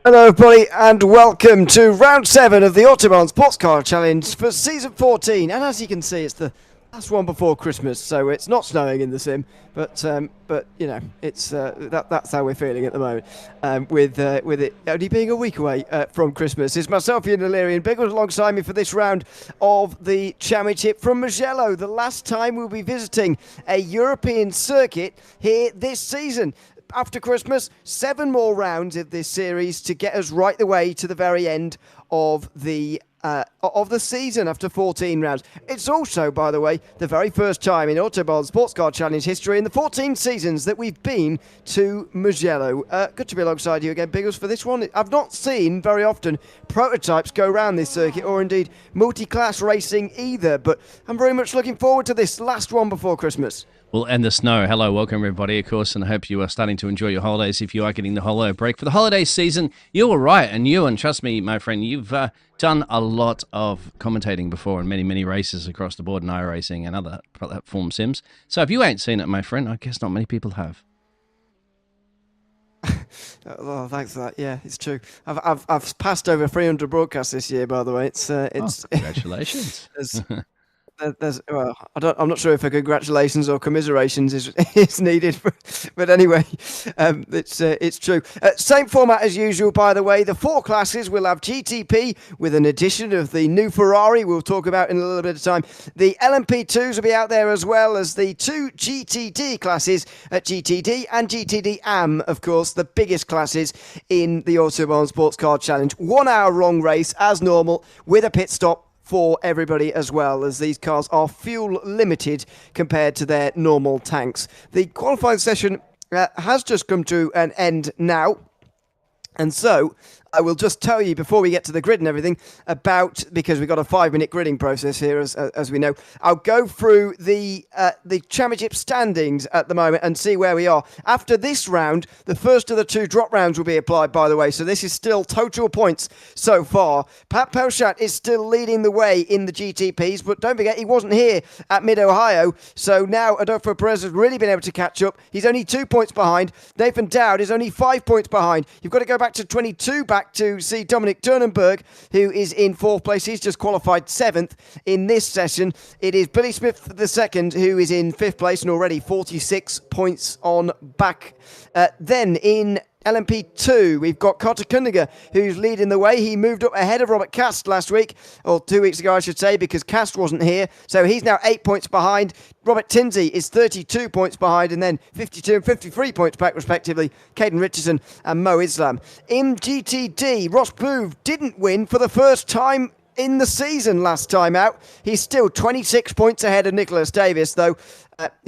Hello everybody and welcome to round 7 of the Autobahn Sportscar Challenge for season 14, and as you can see it's the last one before Christmas, so it's not snowing in the sim, but you know, it's that's how we're feeling at the moment, with it only being a week away from Christmas. It's myself, Ewan, and Biggles alongside me for this round of the championship from Mugello, the last time we'll be visiting a European circuit here this season. After Christmas, 7 more rounds of this series to get us right the way to the very end of the season after 14 rounds. It's also, by the way, the very first time in Autobahn Sportscar Challenge history in the 14 seasons that we've been to Mugello. Good to be alongside you again, Biggles, for this one. I've not seen very often prototypes go around this circuit, or indeed multi-class racing either, but I'm very much looking forward to this last one before Christmas. Well, and the snow. Hello, welcome everybody, of course, and I hope you are starting to enjoy your holidays if you are getting the holiday break for the holiday season. You were right, and Ewan, trust me, my friend, you've done a lot of commentating before in many, many races across the board in iRacing and other platform sims. So if you ain't seen it, my friend, I guess not many people have. Oh, thanks for that. Yeah, it's true. I've passed over 300 broadcasts this year, by the way. It's congratulations. Well, I'm not sure if a congratulations or commiserations is needed, but anyway, it's true. Same format as usual, by the way. The 4 classes will have GTP with an addition of the new Ferrari we'll talk about in a little bit of time. The LMP2s will be out there, as well as the 2 GTD classes at GTD and GTD AM, of course, the biggest classes in the Autobahn Sports Car Challenge. 1 hour long race as normal with a pit stop for everybody, as well, as these cars are fuel limited compared to their normal tanks. The qualifying session has just come to an end now, and so I will just tell you before we get to the grid and everything about, because we've got a 5-minute gridding process here, as we know. I'll go through the championship standings at the moment and see where we are. After this round, the first of the 2 drop rounds will be applied, by the way, so this is still total points so far. Pat Pelchat is still leading the way in the GTPs, but don't forget he wasn't here at Mid-Ohio, so now Adolfo Perez has really been able to catch up. He's only 2 points behind. Nathan Dowd is only 5 points behind. You've got to go back to 22 back to see Dominic Turnenberg, who is in 4th place. He's just qualified 7th in this session. It is Billy Smith II, who is in 5th place and already 46 points on back. Then in LMP2, we've got Carter Kundiger, who's leading the way. He moved up ahead of Robert Cast last week, or 2 weeks ago, I should say, because Cast wasn't here. So he's now 8 points behind. Robert Tinsey is 32 points behind, and then 52 and 53 points back, respectively, Caden Richardson and Mo Islam. In GTD, Ross Booth didn't win for the first time in the season last time out. He's still 26 points ahead of Nicholas Davis, though,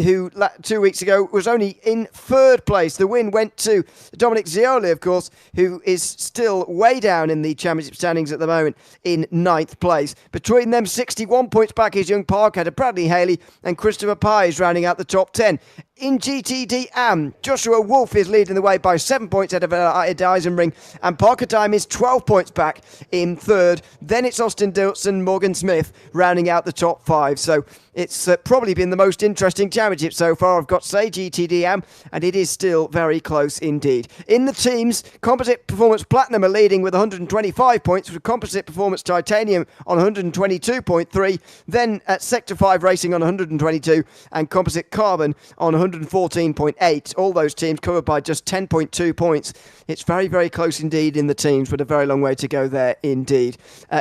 who 2 weeks ago was only in 3rd place. The win went to Dominic Zioli, of course, who is still way down in the championship standings at the moment in 9th place. Between them, 61 points back is young Parker, Bradley Haley and Christopher Pies rounding out the top 10. In GTD AM, Joshua Wolf is leading the way by 7 points ahead of Eisenring, and Parker Time is 12 points back in 3rd. Then it's Austin Dilson, Morgan Smith rounding out the top 5. So it's probably been the most interesting championship so far, I've got to say, GTD AM, and it is still very close indeed. In the teams, Composite Performance Platinum are leading with 125 points, with Composite Performance Titanium on 122.3. Then at Sector 5 Racing on 122, and Composite Carbon on 114.8. All those teams covered by just 10.2 points. It's very, very close indeed in the teams, but a very long way to go there indeed.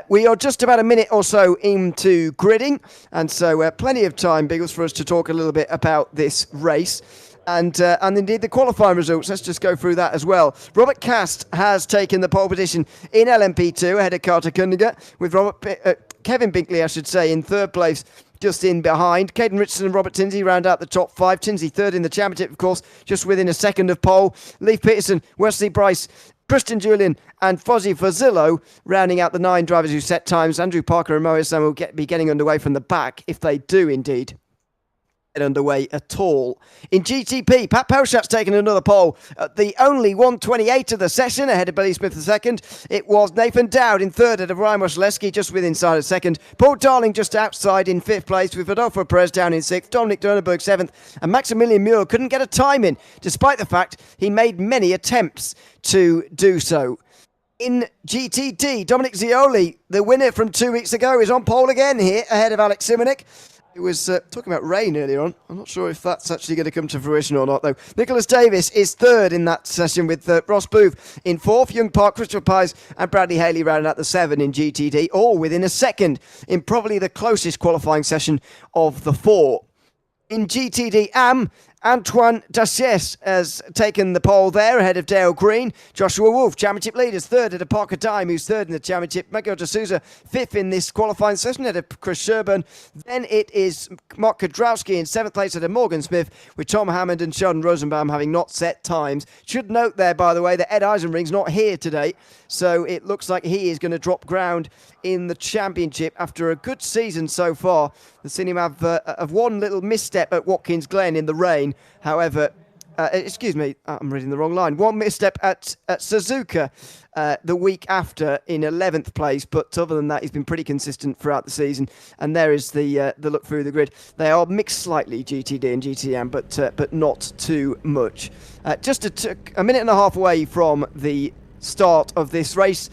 We are just about a minute or so into gridding, and so plenty of time, Biggles, for us to talk a little bit about this race. And indeed the qualifying results. Let's just go through that as well. Robert Cast has taken the pole position in LMP2 ahead of Carter Kundiger, with Kevin Binkley, I should say, in 3rd place, just in behind. Caden Richardson and Robert Tinsey round out the top 5. Tinsey 3rd in the championship, of course, just within a second of pole. Leif Peterson, Wesley Bryce, Christian Julian and Fozzie Fazillo rounding out the 9 drivers who set times. Andrew Parker and Mo Islam will be getting underway from the back, if they do indeed get underway at all. In GTP, Pat Pelchat's taken another pole at the only 128 of the session, ahead of Billy Smith II. It was Nathan Dowd in 3rd ahead of Ryan Washleski, just within inside of 2nd. Paul Darling just outside in 5th place, with Adolfo Perez down in 6th. Dominic Durnenberg 7th, and Maximilian Muir couldn't get a time in, despite the fact he made many attempts to do so. In GTD, Dominic Zioli, the winner from 2 weeks ago, is on pole again here, ahead of Alex Simonek. It was talking about rain earlier on. I'm not sure if that's actually going to come to fruition or not, though. Nicholas Davis is third in that session with Ross Booth in fourth. Young Park, Christopher Pies and Bradley Haley rounding out the 7 in GTD, all within a second in probably the closest qualifying session of the 4. In GTD Antoine Daciès has taken the pole there ahead of Dale Green. Joshua Wolf, championship leaders, third at Parker Dime, who's third in the championship. Miguel de Souza, fifth in this qualifying session ahead of Chris Sherburn. Then it is Mark Kudrowski in seventh place at Morgan Smith, with Tom Hammond and Sheldon Rosenbaum having not set times. Should note there, by the way, that Ed Eisenring's not here today, so it looks like he is going to drop ground in the championship after a good season so far. We've seen him have one little misstep at Watkins Glen in the rain. However, excuse me, I'm reading the wrong line. One misstep at Suzuka the week after in 11th place, but other than that, he's been pretty consistent throughout the season. And there is the look through the grid. They are mixed slightly, GTD and GTM, but not too much. Just a minute and a half away from the start of this race,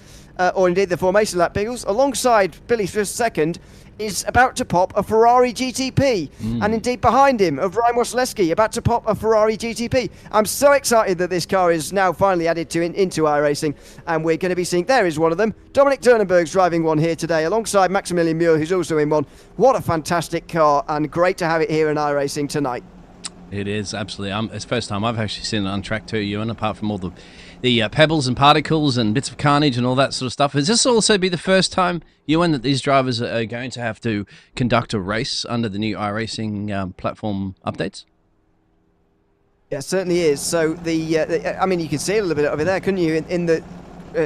or indeed the formation lap, Biggles, alongside Billy Swift's second, is about to pop a Ferrari GTP. And indeed behind him, of Ryan Wasilewski, about to pop a Ferrari GTP. I'm so excited that this car is now finally added into iRacing, and we're going to be seeing, there is one of them. Dominic Turnenberg's driving one here today, alongside Maximilian Muir, who's also in one. What a fantastic car, and great to have it here in iRacing tonight. It is, absolutely. It's the first time I've actually seen it on track too, Ewan, apart from all the pebbles and particles and bits of carnage and all that sort of stuff. Has this also be the first time, Ewan, that these drivers are going to have to conduct a race under the new iRacing platform updates? Yeah, it certainly is. So I mean, you can see a little bit of it there, couldn't you? In the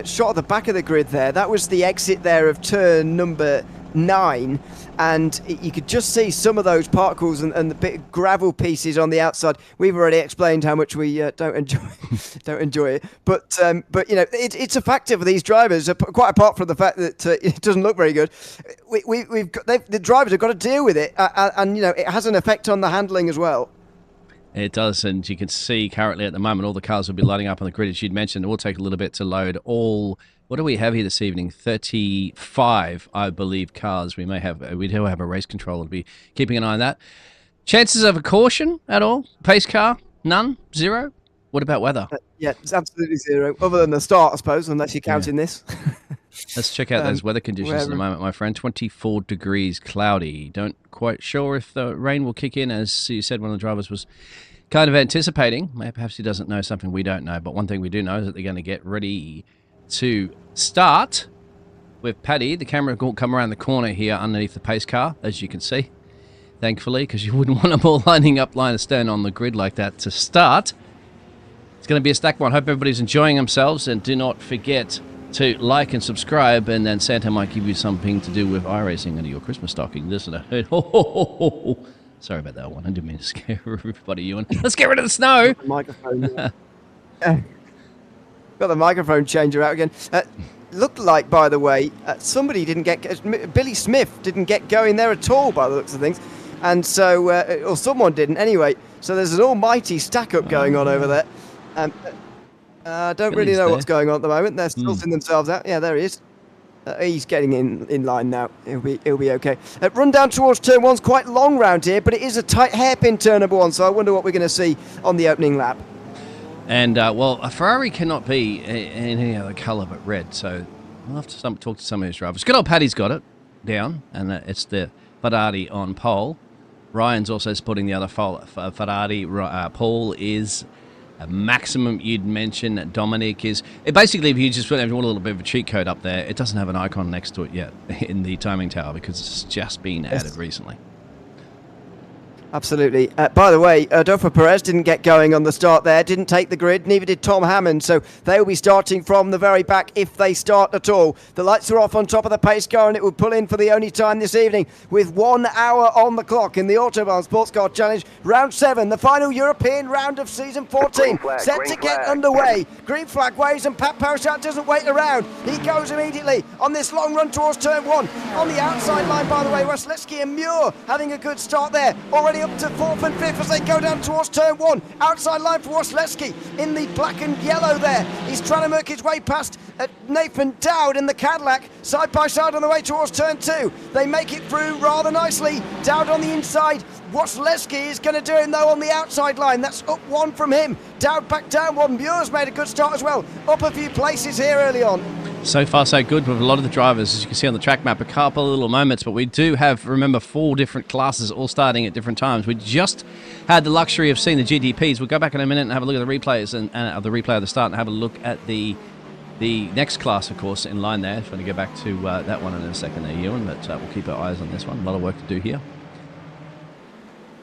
shot at the back of the grid there, that was the exit there of turn number 9, and you could just see some of those particles and the bit gravel pieces on the outside. We've already explained how much we don't enjoy it, but you know, it's a factor for these drivers. Quite apart from the fact that it doesn't look very good, the drivers have got to deal with it, and you know, it has an effect on the handling as well. It does, and you can see currently at the moment all the cars will be lighting up on the grid, as you'd mentioned. It will take a little bit to load all. What do we have here this evening? 35, I believe, cars. We do have a race controller to be keeping an eye on that. Chances of a caution at all? Pace car? None? Zero? What about weather? Yeah, it's absolutely zero, other than the start, I suppose, unless you're counting this. Let's check out those weather conditions in a moment, my friend. 24 degrees, cloudy. Don't quite sure if the rain will kick in, as you said, one of the drivers was kind of anticipating. Perhaps he doesn't know something we don't know, but one thing we do know is that they're going to get ready to start with Paddy. The camera will come around the corner here underneath the pace car, as you can see, thankfully, because you wouldn't want them all lining up line of stone on the grid like that to start. It's going to be a stacked one. Hope everybody's enjoying themselves, and do not forget to like and subscribe, and then Santa might give you something to do with iRacing under your Christmas stocking. Listen, sorry about that one. I didn't mean to scare everybody, Ewan. Let's get rid of the snow. Microphone. Got the microphone changer out again. Looked like, by the way, somebody didn't get... Billy Smith didn't get going there at all, by the looks of things. And so... or someone didn't, anyway. So there's an almighty stack-up going on over there. I don't really know what's going on at the moment. They're sorting themselves out. Yeah, there he is. He's getting in line now. He'll be okay. Run down towards turn 1's quite long round here, but it is a tight hairpin turn number 1, so I wonder what we're going to see on the opening lap. And, well, a Ferrari cannot be in any other colour but red, so we'll have to talk to some of these drivers. Good old Paddy's got it down, and it's the Ferrari on pole. Ryan's also supporting the other Ferrari. Paul is a maximum, you'd mention. Dominic is... basically, if you just want a little bit of a cheat code up there, it doesn't have an icon next to it yet in the timing tower because it's just been added recently. Absolutely. By the way, Adolfo Perez didn't get going on the start there, didn't take the grid, neither did Tom Hammond, so they'll be starting from the very back if they start at all. The lights are off on top of the pace car, and it will pull in for the only time this evening with 1 hour on the clock in the Autobahn Sportscar Challenge, round 7, the final European round of season 14, set to get underway. Green flag waves, and Pat Parashat doesn't wait around. He goes immediately on this long run towards turn 1. On the outside line, by the way, Wasilewski and Muir having a good start there. Already up to 4th and 5th as they go down towards turn 1. Outside line for Wasilewski in the black and yellow there. He's trying to work his way past Nathan Dowd in the Cadillac, side by side on the way towards turn 2. They make it through rather nicely. Dowd on the inside. Wasilewski is going to do him though on the outside line. That's up 1 from him. Dowd back down 1. Muir's made a good start as well. Up a few places here early on. So far, so good with a lot of the drivers, as you can see on the track map. A couple of little moments, but we do have, remember, 4 different classes all starting at different times. We just had the luxury of seeing the GTPs. We'll go back in a minute and have a look at the replays and the replay of the start and have a look at the next class, of course, in line there. Just want to go back to that one in a second there, Ewan, but we'll keep our eyes on this one. A lot of work to do here.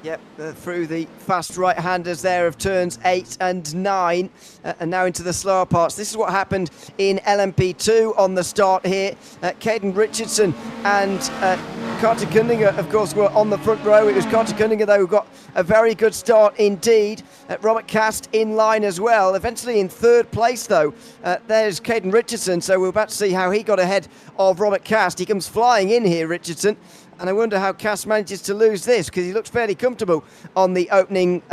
Yep, through the fast right-handers there of turns 8 and 9, and now into the slower parts. This is what happened in LMP2 on the start here. Caden Richardson and Carter Cunningham, of course, were on the front row. It was Carter Cunningham, though, who got a very good start indeed. Robert Cast in line as well. Eventually in 3rd place, though. There's Caden Richardson, so we're about to see how he got ahead of Robert Cast. He comes flying in here, Richardson. And I wonder how Cass manages to lose this, because he looks fairly comfortable on the opening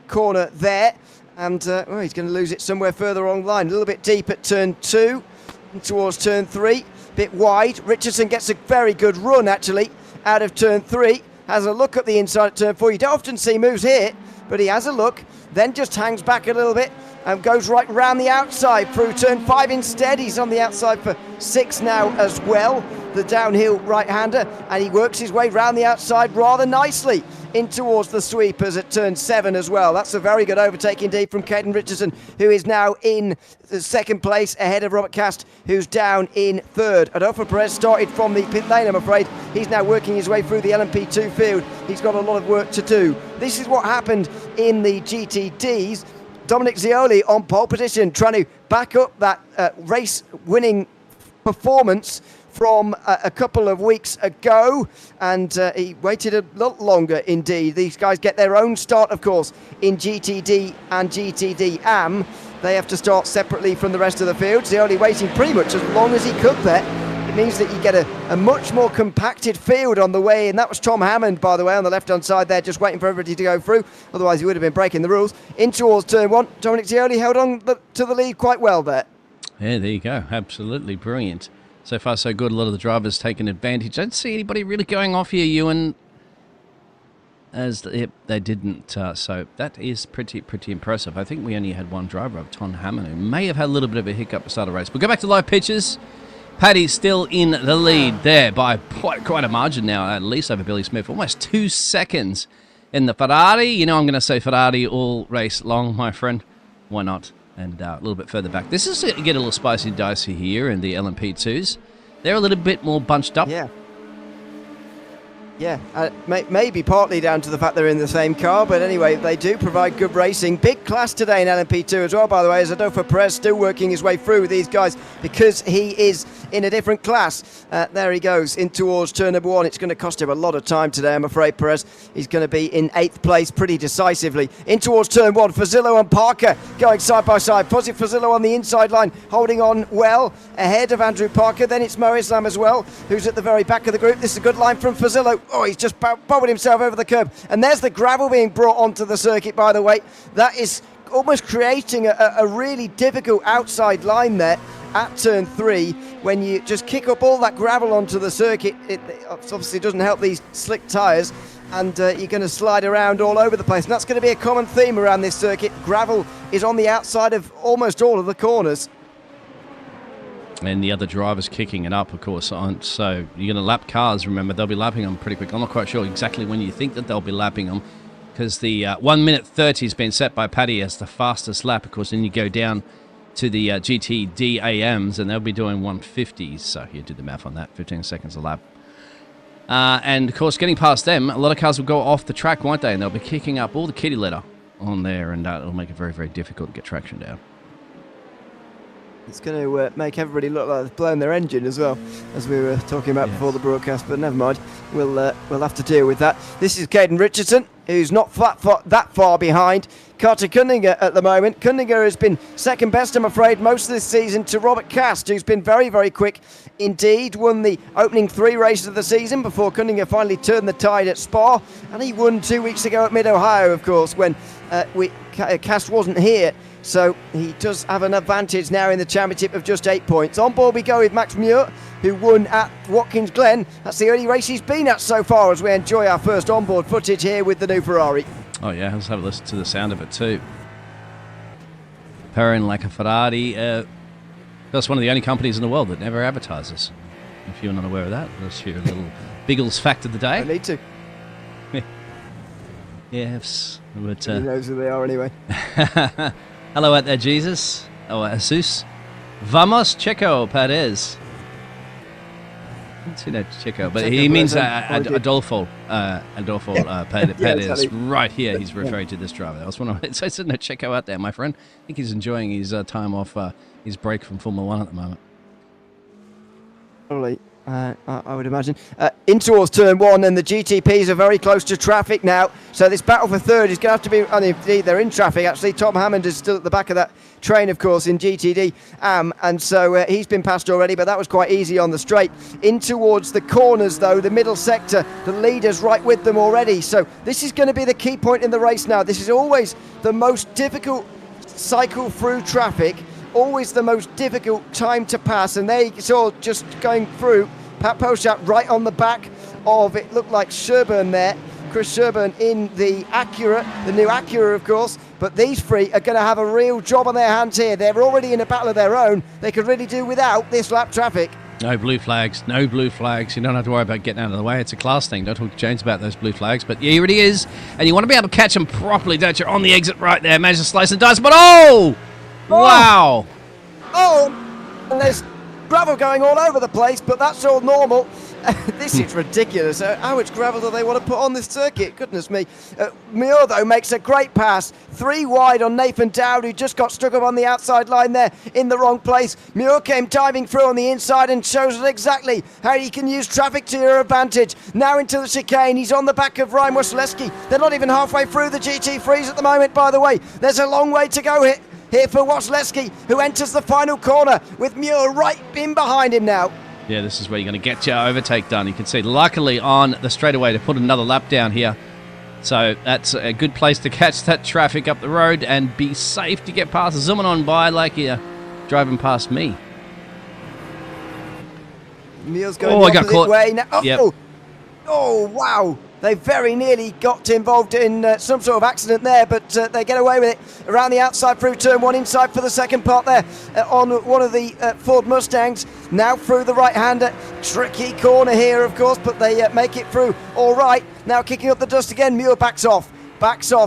corner there. And well, he's going to lose it somewhere further along the line. A little bit deep at turn 2 towards turn 3. Bit wide. Richardson gets a very good run, actually, out of turn 3. Has a look at the inside at turn 4. You don't often see moves here, but he has a look. Then just hangs back a little bit and goes right round the outside through turn 5 instead. He's on the outside for 6 now as well, the downhill right-hander, and he works his way round the outside rather nicely in towards the sweepers at turn 7 as well. That's a very good overtake indeed from Caden Richardson, who is now in the 2nd place ahead of Robert Cast, who's down in 3rd. Adolfo Perez started from the pit lane, I'm afraid. He's now working his way through the LMP2 field. He's got a lot of work to do. This is what happened in the GTDs. Dominic Zioli on pole position, trying to back up that race-winning performance from a couple of weeks ago, and he waited a lot longer indeed. These guys get their own start, of course, in GTD and GTD AM. They have to start separately from the rest of the field. Zioli waiting pretty much as long as he could there. It means that you get a much more compacted field on the way, and that was Tom Hammond, by the way, on the left-hand side there, just waiting for everybody to go through. Otherwise, he would have been breaking the rules. In towards turn 1, Dominic Zioli held on to the lead quite well there. Yeah, there you go. Absolutely brilliant. So far, so good. A lot of the drivers taking advantage. I don't see anybody really going off here, Ewan. Yep, they didn't. So that is pretty impressive. I think we only had one driver of Tom Hammond, who may have had a little bit of a hiccup at the start of the race. We'll go back to live pictures. Paddy's still in the lead there by quite a margin now, at least over Billy Smith. Almost 2 seconds in the Ferrari. You know I'm going to say Ferrari all race long, my friend. Why not? And a little bit further back. This is get a little spicy and dicey here in the LMP2s. They're a little bit more bunched up. Yeah, maybe partly down to the fact they're in the same car, but anyway, they do provide good racing. Big class today in LMP2 as well, by the way, as Adolfo Perez still working his way through with these guys because he is in a different class. There he goes in towards turn number 1. It's going to cost him a lot of time today, I'm afraid, Perez. He's going to be in 8th place pretty decisively. In towards turn 1, Fazillo and Parker going side by side. Fozzie Fazillo on the inside line, holding on well ahead of Andrew Parker. Then it's Mo Islam as well, who's at the very back of the group. This is a good line from Fazillo. Oh, he's just bobbled himself over the curb. And there's the gravel being brought onto the circuit, by the way. That is almost creating a really difficult outside line there at turn 3. When you just kick up all that gravel onto the circuit, it obviously doesn't help these slick tyres, and you're going to slide around all over the place. And that's going to be a common theme around this circuit. Gravel is on the outside of almost all of the corners. And the other drivers kicking it up, of course, aren't. So you're going to lap cars, remember, they'll be lapping them pretty quick. I'm not quite sure exactly when you think that they'll be lapping them, because the 1 minute 30 has been set by Paddy as the fastest lap. Of course, then you go down to the GTD AMs, and they'll be doing 150s. So you did the math on that, 15 seconds a lap. And, of course, getting past them, a lot of cars will go off the track, won't they? And they'll be kicking up all the kitty litter on there, and it'll make it very, very difficult to get traction down. It's going to make everybody look like they've blown their engine as well, as we were talking about before the broadcast. But never mind, we'll have to deal with that. This is Caden Richardson, who's not that far behind Carter Cunningham at the moment. Cunningham has been second best, I'm afraid, most of this season to Robert Cast, who's been very, very quick indeed. Won the opening 3 races of the season before Cunningham finally turned the tide at Spa, and he won 2 weeks ago at Mid-Ohio, of course, when Cast wasn't here. So he does have an advantage now in the championship of just 8 points. On board we go with Max Muir, who won at Watkins Glen. That's the only race he's been at so far, as we enjoy our first onboard footage here with the new Ferrari. Oh yeah, let's have a listen to the sound of it too. Purring like a Ferrari. That's one of the only companies in the world that never advertises. If you're not aware of that, that's your little Biggles fact of the day. I need to. Yes. But, he knows who they are anyway. Hello out there, Jesus. Oh, Jesus. Vamos, Checo Perez. Checo, but he means Adolfo Perez. Exactly. Right here, he's referring to this driver. That was one of it. So it's no Checo out there, my friend. I think he's enjoying his time off his break from Formula 1 at the moment. Probably. I would imagine. In towards turn 1, and the GTPs are very close to traffic now. So this battle for third is going to have to be, and indeed they're in traffic actually. Tom Hammond is still at the back of that train, of course, in GTD. And so he's been passed already, but that was quite easy on the straight. In towards the corners, though, the middle sector, the leader's right with them already. So this is going to be the key point in the race now. This is always the most difficult cycle through traffic. Always the most difficult time to pass, and they saw just going through Pat Poshat right on the back of it. Looked like Sherburne there, Chris Sherburne in the Acura, the new Acura, of course. But these three are going to have a real job on their hands here. They're already in a battle of their own. They could really do without this lap traffic. No blue flags, no blue flags. You don't have to worry about getting out of the way. It's a class thing. Don't talk to James about those blue flags. But here it is. And you want to be able to catch them properly, don't you? On the exit right there. Managed to slice and dice. But wow. Oh, and there's gravel going all over the place, but that's all normal. This is ridiculous. How much gravel do they want to put on this circuit? Goodness me. Muir, though, makes a great pass. 3 wide on Nathan Dowd, who just got stuck up on the outside line there in the wrong place. Muir came diving through on the inside and shows us exactly how you can use traffic to your advantage. Now into the chicane. He's on the back of Ryan Wasilewski. They're not even halfway through the GT3s at the moment, by the way. There's a long way to go here for Wasilewski, who enters the final corner with Muir right in behind him now. Yeah, this is where you're going to get your overtake done. You can see, luckily, on the straightaway to put another lap down here. So that's a good place to catch that traffic up the road and be safe to get past, zooming on by like you're driving past me. Muir's going the opposite way now. Yep. Oh, wow. They very nearly got involved in some sort of accident there, but they get away with it. Around the outside through turn 1, inside for the second part there on one of the Ford Mustangs. Now through the right-hander. Tricky corner here, of course, but they make it through all right. Now kicking up the dust again. Muir backs off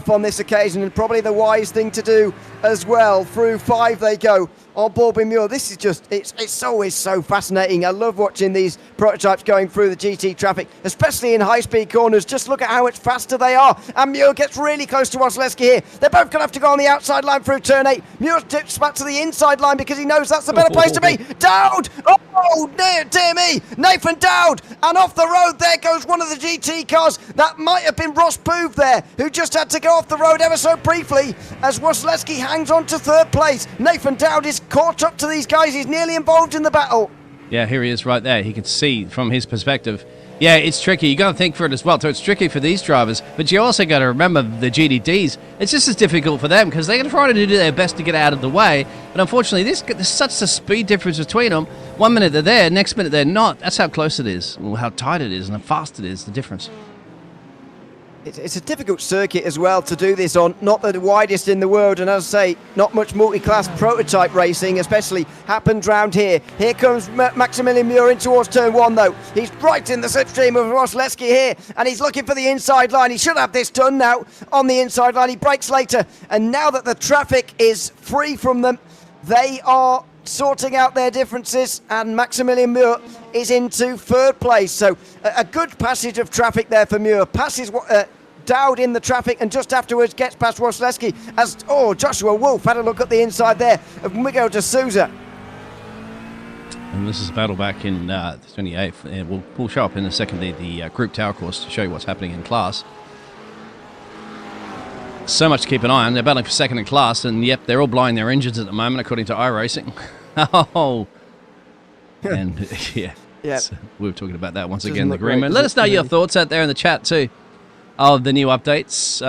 on this occasion, and probably the wise thing to do as well. Through 5 they go on board with Muir. This is just, it's always so fascinating. I love watching these prototypes going through the GT traffic, especially in high-speed corners. Just look at how much faster they are. And Muir gets really close to Wasilewski here. They're both going to have to go on the outside line through turn 8. Muir dips back to the inside line because he knows that's the better place to be. Dowd! Oh, dear me! Nathan Dowd! And off the road there goes one of the GT cars. That might have been Ross Poove there, who just had to go off the road ever so briefly as Wasilewski hangs on to 3rd place. Nathan Dowd is caught up to these guys. He's nearly involved in the battle. Yeah, here he is right there. He can see from his perspective. Yeah, it's tricky. You got to think for it as well. So it's tricky for these drivers, but you also got to remember the GDDs. It's just as difficult for them because they're going to try to do their best to get out of the way. But unfortunately, there's such a speed difference between them. 1 minute they're there, next minute they're not. That's how close it is, or how tight it is, and how fast it is, the difference. It's a difficult circuit as well to do this on, not the widest in the world, and as I say, not much multi-class prototype racing especially happens round here. Here comes Maximilian Muir in towards turn 1 though. He's right in the slipstream of Wasilewski here, and he's looking for the inside line. He should have this done now on the inside line. He brakes later, and now that the traffic is free from them, they are sorting out their differences, and Maximilian Muir is into 3rd place. So a good passage of traffic there for Muir. Passes Dowd in the traffic, and just afterwards gets past Wasilewski as Joshua Wolf had a look at the inside there of Miguel de Souza. And this is a battle back in the 28th. And we'll show up in a second the Group Tower course to show you what's happening in class. So much to keep an eye on. They're battling for second in class, and yep, they're all blowing their engines at the moment, according to iRacing. Oh, and yeah, so we were talking about that once again in the green room. Let us know your thoughts out there in the chat too of the new updates.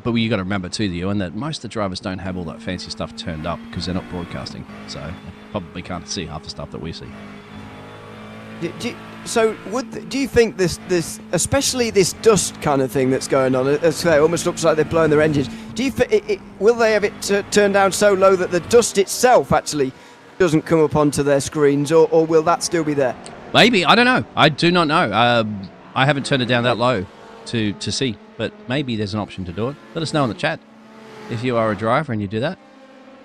But you got to remember too, Ewan, that most of the drivers don't have all that fancy stuff turned up because they're not broadcasting, so they probably can't see half the stuff that we see. Do you think this, especially this dust kind of thing that's going on, it almost looks like they're blowing their engines? Do you will they have it turned down so low that the dust itself actually doesn't come up onto their screens, or will that still be there? Maybe, I don't know. I do not know. I haven't turned it down that low to see, but maybe there's an option to do it. Let us know in the chat if you are a driver and you do that.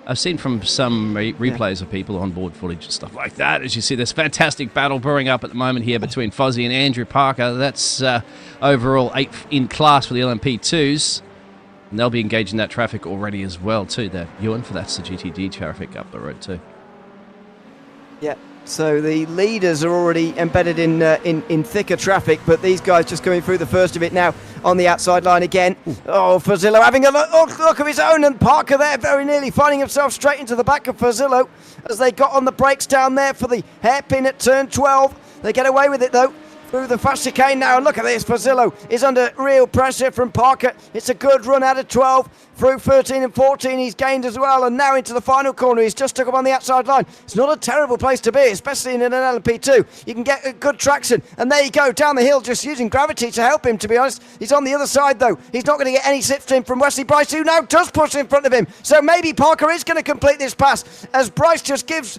I've seen from some replays of people on board footage and stuff like that. As you see, this fantastic battle brewing up at the moment here between Fozzie and Andrew Parker. That's overall 8th in class for the LMP2s. And they'll be engaging that traffic already as well, too. There, Ewan, for that's the GTD traffic up the road, too. Yeah. So the leaders are already embedded in thicker traffic, but these guys just coming through the first of it now on the outside line again. Oh, Fazillo having a look of his own, and Parker there very nearly finding himself straight into the back of Fazillo as they got on the brakes down there for the hairpin at turn 12. They get away with it though. Through the fast chicane now, and look at this, Fazillo is under real pressure from Parker. It's a good run out of 12, through 13 and 14 he's gained as well, and now into the final corner. He's just took up on the outside line. It's not a terrible place to be, especially in an LMP2. You can get a good traction, and there you go, down the hill, just using gravity to help him, to be honest. He's on the other side though. He's not going to get any slipstream from Wesley Bryce, who now does push in front of him. So maybe Parker is going to complete this pass, as Bryce just gives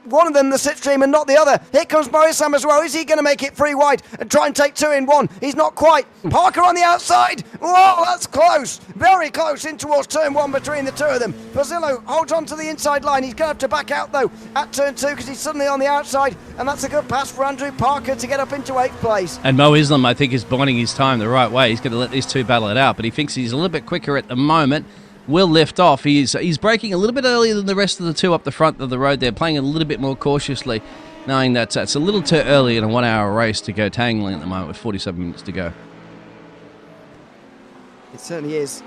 one of them the slipstream and not the other. Here comes Morisam as well. Is he going to make it free wide and try and take 2 in 1? He's not quite. Parker on the outside. Whoa, that's close. Very close in towards turn 1 between the two of them. Fazillo holds on to the inside line. He's going to have to back out though at turn 2 because he's suddenly on the outside, and that's a good pass for Andrew Parker to get up into 8th place. And Mo Islam, I think, is binding his time the right way. He's going to let these two battle it out, but he thinks he's a little bit quicker at the moment. Will lift off. He's braking a little bit earlier than the rest of the two up the front of the road. They're playing a little bit more cautiously, knowing that it's a little too early in a 1 hour race to go tangling at the moment with 47 minutes to go. It certainly is.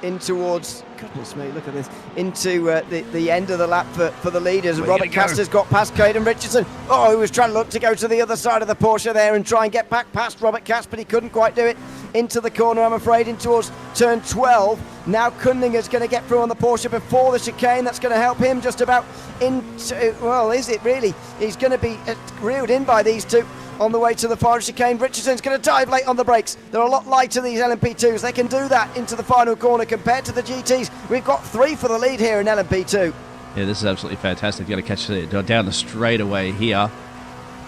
In towards, goodness me, look at this, into the end of the lap for the leaders. Robert Caster's got past Caden Richardson. Oh, he was trying to look to go to the other side of the Porsche there and try and get back past Robert Cast, but he couldn't quite do it. Into the corner, I'm afraid, in towards turn 12. Now Kunninger's going to get through on the Porsche before the chicane. That's going to help him just about into, well, is it really? He's going to be reeled in by these two on the way to the final chicane. Richardson's going to dive late on the brakes. They're a lot lighter, these LMP2s. They can do that into the final corner compared to the GTs. We've got 3 for the lead here in LMP2. Yeah, this is absolutely fantastic. You've got to catch it down the straightaway here.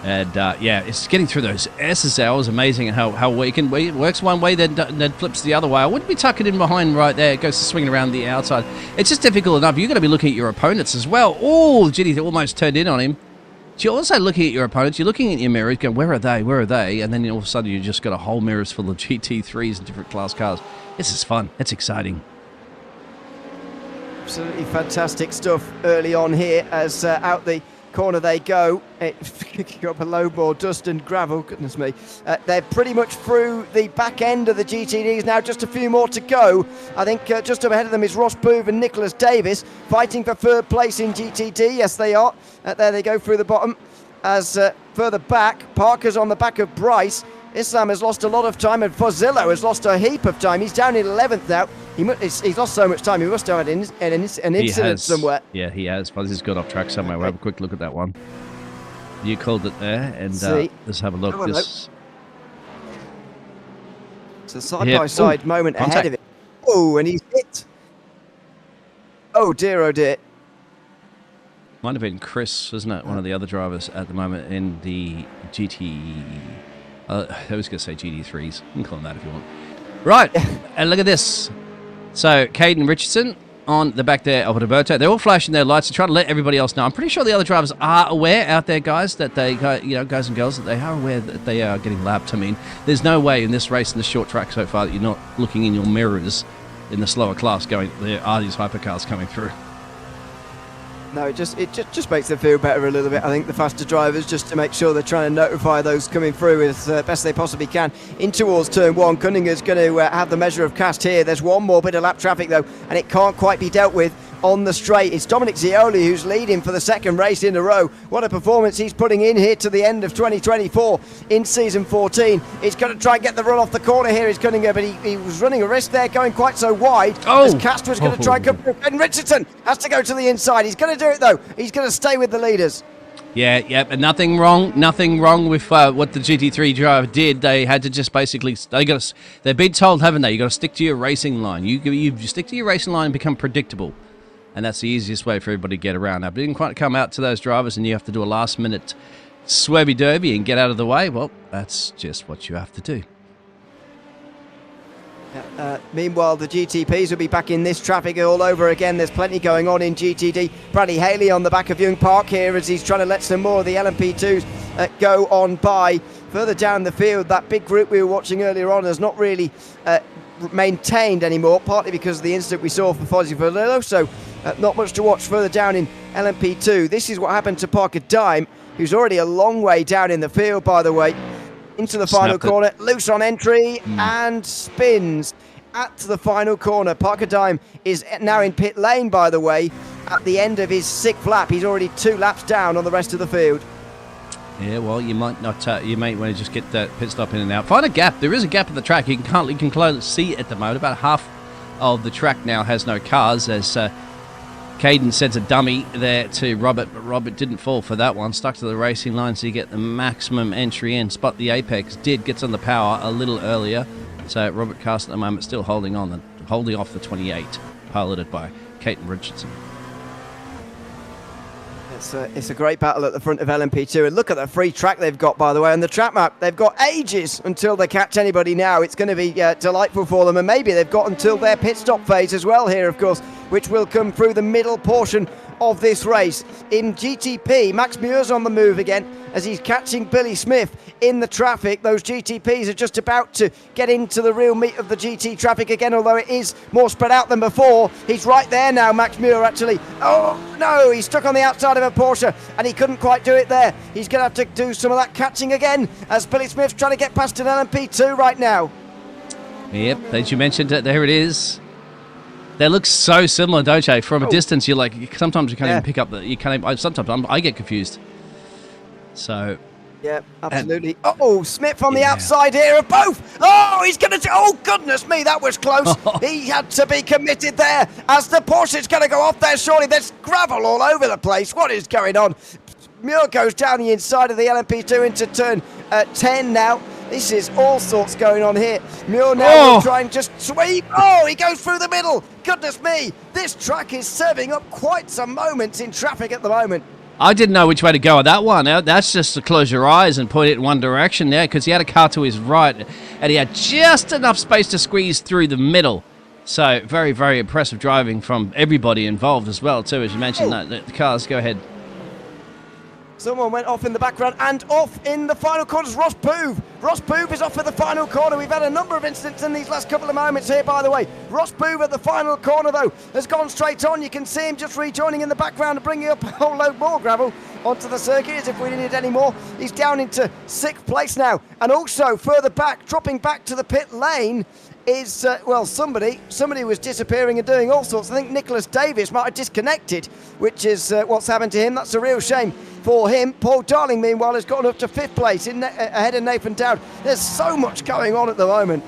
And yeah, it's getting through those S's there. It was amazing how it works one way, then flips the other way. I wouldn't be tucking in behind right there. It goes swinging around the outside. It's just difficult enough. You've got to be looking at your opponents as well. Oh, Ginny almost turned in on him. You're also looking at your opponents. You're looking at your mirrors, going, where are they? Where are they? And then all of a sudden, you just got a whole mirrors full of GT3s and different class cars. This is fun. It's exciting. Absolutely fantastic stuff early on here as out the corner they go. Kicking up a low ball, dust and gravel, goodness me. They're pretty much through the back end of the GTDs now, just a few more to go. I think just up ahead of them is Ross Boove and Nicholas Davis fighting for 3rd place in GTD. Yes, they are. There they go through the bottom. As further back, Parker's on the back of Bryce. Islam has lost a lot of time, and Fazillo has lost a heap of time. He's down in 11th now. He's lost so much time, he must have had an incident somewhere. Yeah, he has. Fuzzie's got off track somewhere. We'll have a quick look at that one. You called it there, and let's have a look. It's a side-by-side moment ahead of it. Oh, and he's hit. Oh dear, oh dear. Might have been Chris, isn't it? One of the other drivers at the moment in the GT... I was going to say GT3s. You can call them that if you want. Right, and look at this. So, Caden Richardson on the back there of Roberto. They're all flashing their lights to try to let everybody else know. I'm pretty sure the other drivers are aware out there, guys, that they, guys and girls, that they are aware that they are getting lapped. I mean, there's no way in this race, in this short track so far, that you're not looking in your mirrors in the slower class going, there are these hypercars coming through. No, it just makes them feel better a little bit. I think the faster drivers, just to make sure they're trying to notify those coming through as best they possibly can. In towards turn one, Cunninger's going to have the measure of cast here. There's one more bit of lap traffic though, and it can't quite be dealt with on the straight. It's Dominic Zioli who's leading for the second race in a row. What a performance he's putting in here to the end of 2024 in season 14. He's going to try and get the run off the corner here, is Cunningham, but he was running a risk there going quite so wide as Cast was going to try and come through. Ben Richardson has to go to the inside. He's going to do it though. He's going to stay with the leaders. Yeah, and nothing wrong with what the GT3 driver did. They had to just basically, they've been told, haven't they? You got to stick to your racing line. You stick to your racing line and become predictable. And that's the easiest way for everybody to get around. Now, if it didn't quite come out to those drivers and you have to do a last-minute swervy-derby and get out of the way, well, that's just what you have to do. Meanwhile, the GTPs will be back in this traffic all over again. There's plenty going on in GTD. Bradley Haley on the back of Young Park here as he's trying to let some more of the LMP2s go on by. Further down the field, that big group we were watching earlier on has not really maintained anymore, partly because of the incident we saw for Fozzie Verlillo, so not much to watch further down in LMP2. This is what happened to Parker Dime, who's already a long way down in the field, by the way. Into the final corner, loose on entry, and spins at the final corner. Parker Dime is now in pit lane, by the way, at the end of his 6th lap. He's already 2 laps down on the rest of the field. Yeah, well, you might not. You might want to just get that pit stop in and out. Find a gap. There is a gap in the track. You can clearly see at the moment. About half of the track now has no cars, as Caden sends a dummy there to Robert, but Robert didn't fall for that one. Stuck to the racing line, so you get the maximum entry in. Spot the apex. Gets on the power a little earlier. So Robert Cast at the moment still holding off the 28, piloted by Caden Richardson. It's a great battle at the front of LMP2, and look at the free track they've got, by the way, on the track map. They've got ages until they catch anybody now. It's going to be delightful for them, and maybe they've got until their pit stop phase as well here, of course, which will come through the middle portion of this race. In GTP, Max Muir's on the move again as he's catching Billy Smith in the traffic. Those GTPs are just about to get into the real meat of the GT traffic again, although it is more spread out than before. He's right there now, Max Muir, actually. Oh, no, he's stuck on the outside of a Porsche, and he couldn't quite do it there. He's going to have to do some of that catching again, as Billy Smith's trying to get past an LMP2 right now. Yep, as you mentioned it, there it is. They look so similar, don't they? From a distance, you're like, sometimes you can't even pick up sometimes I get confused. So. Yeah, absolutely. Smith on the outside here of both. Oh, he's going to. Oh, goodness me, that was close. He had to be committed there as the Porsche's going to go off there. Surely there's gravel all over the place. What is going on? Muir goes down the inside of the LMP2 into turn 10 now. This is all sorts going on here. Muir now will try and just sweep. Oh, he goes through the middle. Goodness me, this track is serving up quite some moments in traffic at the moment. I didn't know which way to go with that one. That's just to close your eyes and point it in one direction there, because he had a car to his right and he had just enough space to squeeze through the middle. So very, very impressive driving from everybody involved as well, too, as you mentioned. The cars, go ahead. Someone went off in the background and off in the final corners. Ross Poove. Ross Poove is off at the final corner. We've had a number of incidents in these last couple of moments here, by the way. Ross Poove at the final corner, though, has gone straight on. You can see him just rejoining in the background and bringing up a whole load more gravel onto the circuit, as if we needed any more. He's down into 6th place now. And also further back, dropping back to the pit lane, is, somebody was disappearing and doing all sorts. I think Nicholas Davis might have disconnected, which is what's happened to him. That's a real shame for him. Paul Darling, meanwhile, has gotten up to 5th place ahead of Nathan Dowd. There's so much going on at the moment.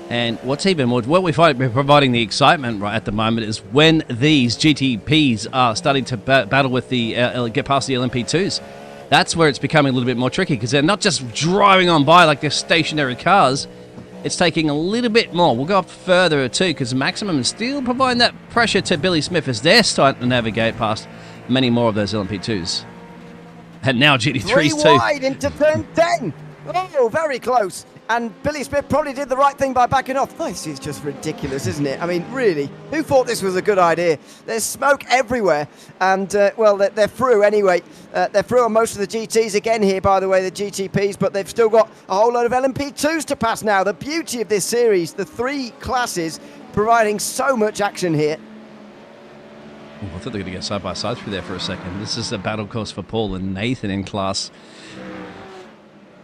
And what's even more, what we find providing the excitement right at the moment is when these GTPs are starting to battle with the get past the LMP2s. That's where it's becoming a little bit more tricky, because they're not just driving on by like they're stationary cars. It's taking a little bit more. We'll go up further too, because Maximum is still providing that pressure to Billy Smith as they're starting to navigate past many more of those LMP2s. And now GT3s too. 3 wide into turn 10. Oh, very close. And Billy Smith probably did the right thing by backing off. This is just ridiculous, isn't it? I mean, really, who thought this was a good idea? There's smoke everywhere. And, they're through anyway. They're through on most of the GTs again here, by the way, the GTPs, but they've still got a whole load of LMP2s to pass now. The beauty of this series, the 3 classes providing so much action here. Oh, I thought they were going to go side by side through there for a second. This is a battle course for Paul and Nathan in class.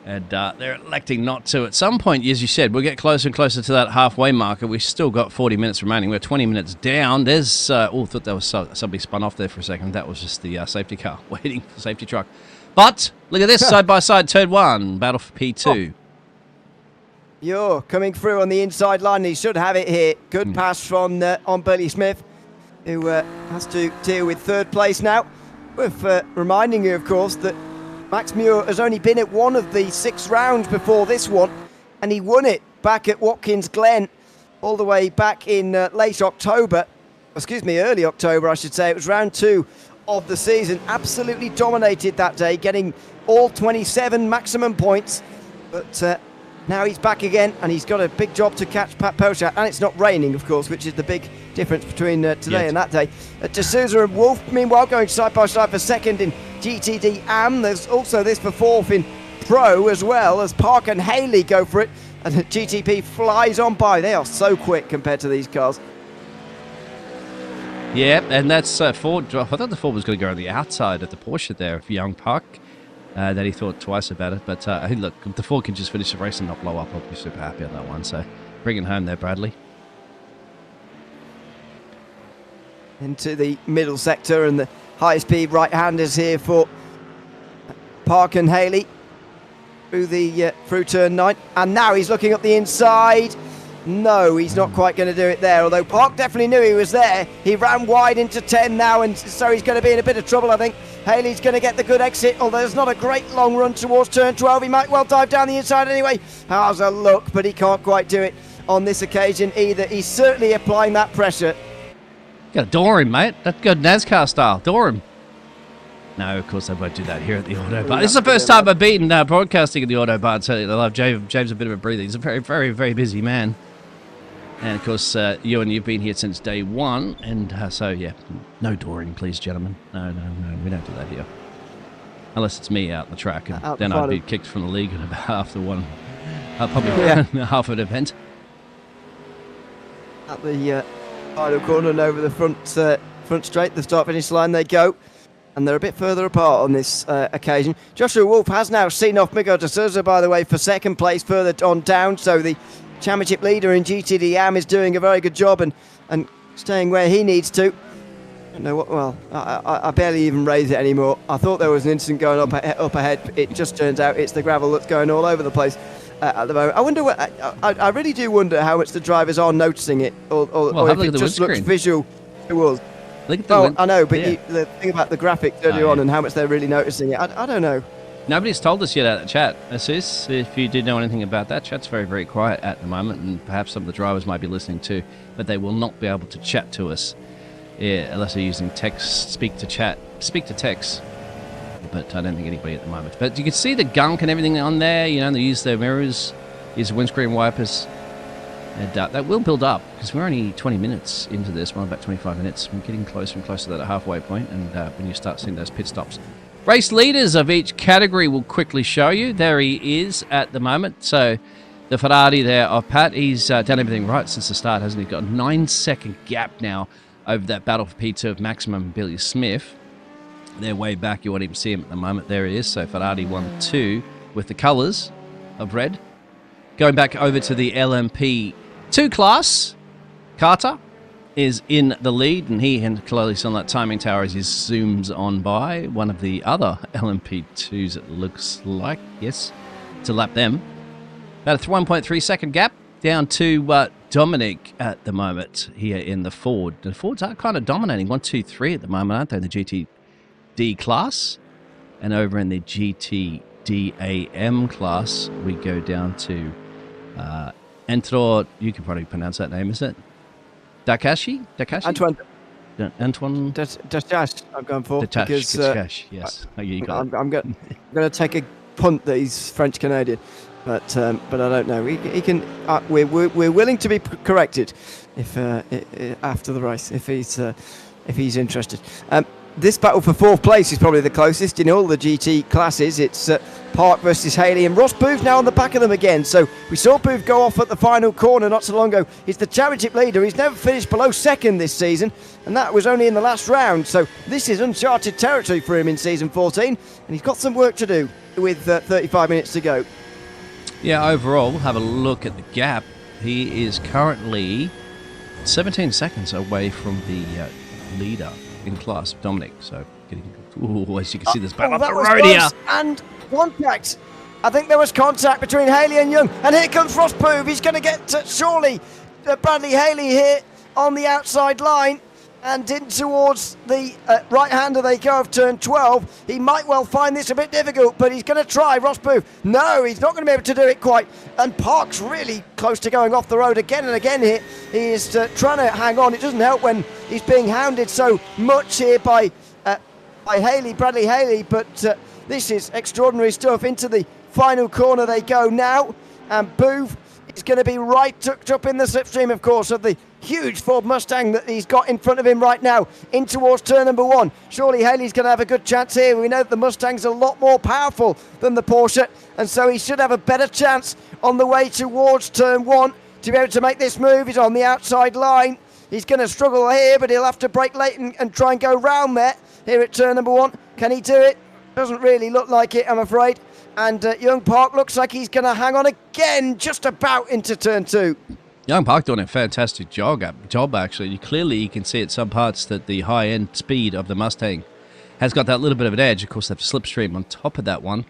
And they're electing not to. At some point, as you said, we'll get closer and closer to that halfway marker. We've still got 40 minutes remaining. We're 20 minutes down. There's, I thought that was somebody spun off there for a second. That was just the safety car waiting for the safety truck. But look at this, side by side, turn one, battle for P2. Oh. You're coming through on the inside line. He should have it here. Good pass from on Billy Smith, who has to deal with third place now. Worth reminding you, of course, that Max Muir has only been at one of the 6 rounds before this one, and he won it back at Watkins Glen all the way back in early October, I should say. It was round 2 of the season. Absolutely dominated that day, getting all 27 maximum points. But now he's back again, and he's got a big job to catch Pat Pelchat, and it's not raining, of course, which is the big difference between today and that day. D'Souza and Wolf, meanwhile, going side by side for second in GTD AM. There's also this for fourth in Pro as well, as Park and Haley go for it, and the GTP flies on by. They are so quick compared to these cars. Yeah, and that's Ford. I thought the Ford was going to go on the outside of the Porsche there of Young Park. That he thought twice about it. But hey, look, if the Ford can just finish the race and not blow up, I'll be super happy on that one. So bring it home there, Bradley. Into the middle sector, and the high-speed right-handers here for Park and Haley through turn 9. And now he's looking up the inside. No, he's not quite going to do it there, although Park definitely knew he was there. He ran wide into 10 now, and so he's going to be in a bit of trouble, I think. Haley's going to get the good exit, although there's not a great long run towards turn 12. He might well dive down the inside anyway. How's a look, but he can't quite do it on this occasion either. He's certainly applying that pressure. Got to door him, mate. That's good NASCAR style. Door him. No, of course they won't do that here at the Autobahn. This is the first time I've beaten broadcasting at the Autobahn. So I love James a bit of a breather. He's a very, very, very busy man. And, of course, Ewan, you've been here since day one. And so, yeah, no dooring, please, gentlemen. No, we don't do that here. Unless it's me out on the track. And then I'd be kicked from the league in about half the one. Probably half an event. At the final corner and over the front straight, the start-finish line they go. And they're a bit further apart on this occasion. Joshua Wolf has now seen off Miguel D'Souza, by the way, for second place further on down. So the championship leader in GTD AM is doing a very good job and staying where he needs to. I don't know what. Well, I barely even raise it anymore. I thought there was an incident going up ahead. It just turns out it's the gravel that's going all over the place at the moment. I wonder. I really do wonder how much the drivers are noticing it, or if it just looks visual to us. I know, but the thing about the graphics earlier on and how much they're really noticing it, I don't know. Nobody's told us yet out of chat, Assis. If you did know anything about that, chat's very, very quiet at the moment, and perhaps some of the drivers might be listening too, but they will not be able to chat to us unless they're using text, speak to text. But I don't think anybody at the moment. But you can see the gunk and everything on there. You know, they use their mirrors, use windscreen wipers. And that will build up, because we're only 20 minutes into this. We're about 25 minutes. We're getting closer and closer to that halfway point, and when you start seeing those pit stops. Race leaders of each category will quickly show you. There he is at the moment. So the Ferrari there of Pat, he's done everything right since the start, hasn't he? Got a 9-second gap now over that battle for P2 of Maximum Billy Smith. They're way back. You won't even see him at the moment. There he is. So Ferrari 1-2 with the colours of red. Going back over to the LMP2 class, Carter is in the lead, and he can clearly see on that timing tower as he zooms on by one of the other LMP2s, it looks like. Yes, to lap them. About a 1.3 second gap down to Dominic at the moment here in the Ford. The Fords are kind of dominating 1, 2, 3 at the moment, aren't they? The GTD class. And over in the GTDAM class, we go down to Entro, you can probably pronounce that name, is it? Dakashi? Antoine Datash, I'm going for. Datash, yes. I'm going to take a punt that he's French Canadian, but I don't know. He can. We're willing to be corrected if after the race if he's interested. this battle for 4th place is probably the closest in all the GT classes. It's Park versus Haley, and Ross Booth now on the back of them again. So we saw Booth go off at the final corner not so long ago. He's the championship leader. He's never finished below 2nd this season, and that was only in the last round. So this is uncharted territory for him in season 14, and he's got some work to do with 35 minutes to go. Yeah, overall, we'll have a look at the gap. He is currently 17 seconds away from the leader in class, Dominic. So, as you can see, there's battle up the road here. And contact. I think there was contact between Haley and Young. And here comes Ross Booth. He's going to get surely Bradley Haley here on the outside line. And in towards the right-hander they go of turn 12. He might well find this a bit difficult, but he's going to try. Ross Booth, no, he's not going to be able to do it quite. And Park's really close to going off the road again and again here. He is trying to hang on. It doesn't help when he's being hounded so much here by Haley, Bradley Haley, but this is extraordinary stuff. Into the final corner they go now, and Booth is going to be right tucked up in the slipstream, of course, of the huge Ford Mustang that he's got in front of him right now, in towards turn number 1. Surely Haley's going to have a good chance here. We know that the Mustang's a lot more powerful than the Porsche, and so he should have a better chance on the way towards turn 1 to be able to make this move. He's on the outside line. He's going to struggle here, but he'll have to brake late and try and go round there here at turn number 1. Can he do it? Doesn't really look like it, I'm afraid. And Young Park looks like he's going to hang on again, just about into turn 2. Young Park doing a fantastic job actually. You can see at some parts that the high-end speed of the Mustang has got that little bit of an edge. Of course, they have slipstream on top of that one.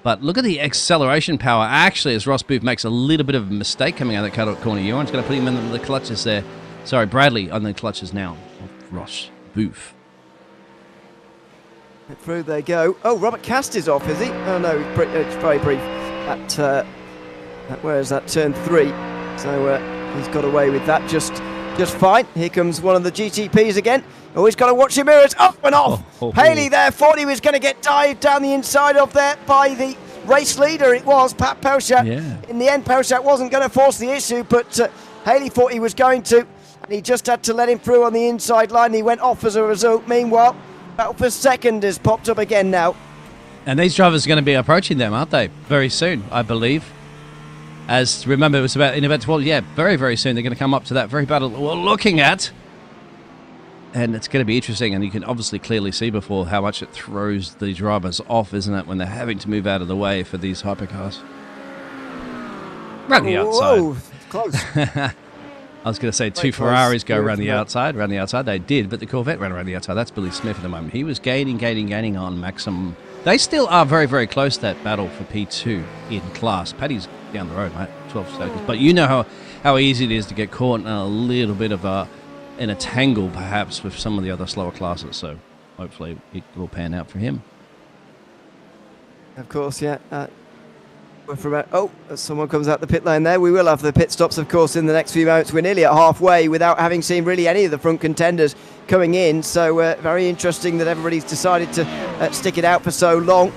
But look at the acceleration power. Actually, as Ross Booth makes a little bit of a mistake coming out of that corner, Ewan's going to put him in the clutches there. Sorry, Bradley on the clutches now. Ross Booth. Through they go. Oh, Robert Cast is off, is he? Oh, no, it's very brief. Where is that? Turn 3. So he's got away with that just fine. Here comes one of the GTPs again. Oh, he's got to watch your mirrors. Up and off. Haley there thought he was going to get dived down the inside of there by the race leader. It was Pat Pelchat. Yeah. In the end, Pelchat wasn't going to force the issue, but Haley thought he was going to. And he just had to let him through on the inside line. He went off as a result. Meanwhile, battle for second has popped up again now. And these drivers are going to be approaching them, aren't they? Very soon, I believe. As remember, it was in about 12. Yeah, very, very soon they're going to come up to that very battle that we're looking at. And it's going to be interesting. And you can obviously clearly see before how much it throws the drivers off, isn't it? When they're having to move out of the way for these hypercars. Right on the outside. Whoa, close. I was going to say two Ferraris go around the outside. They did, but the Corvette ran around the outside. That's Billy Smith at the moment. He was gaining on Maxim. They still are very, very close, that battle for P2 in class. Paddy's down the road, mate, 12 seconds. But you know how easy it is to get caught in a little bit of in a tangle, perhaps, with some of the other slower classes. So hopefully it will pan out for him. Of course, yeah. Someone comes out the pit lane there. We will have the pit stops, of course, in the next few moments. We're nearly at halfway without having seen really any of the front contenders coming in. So very interesting that everybody's decided to stick it out for so long.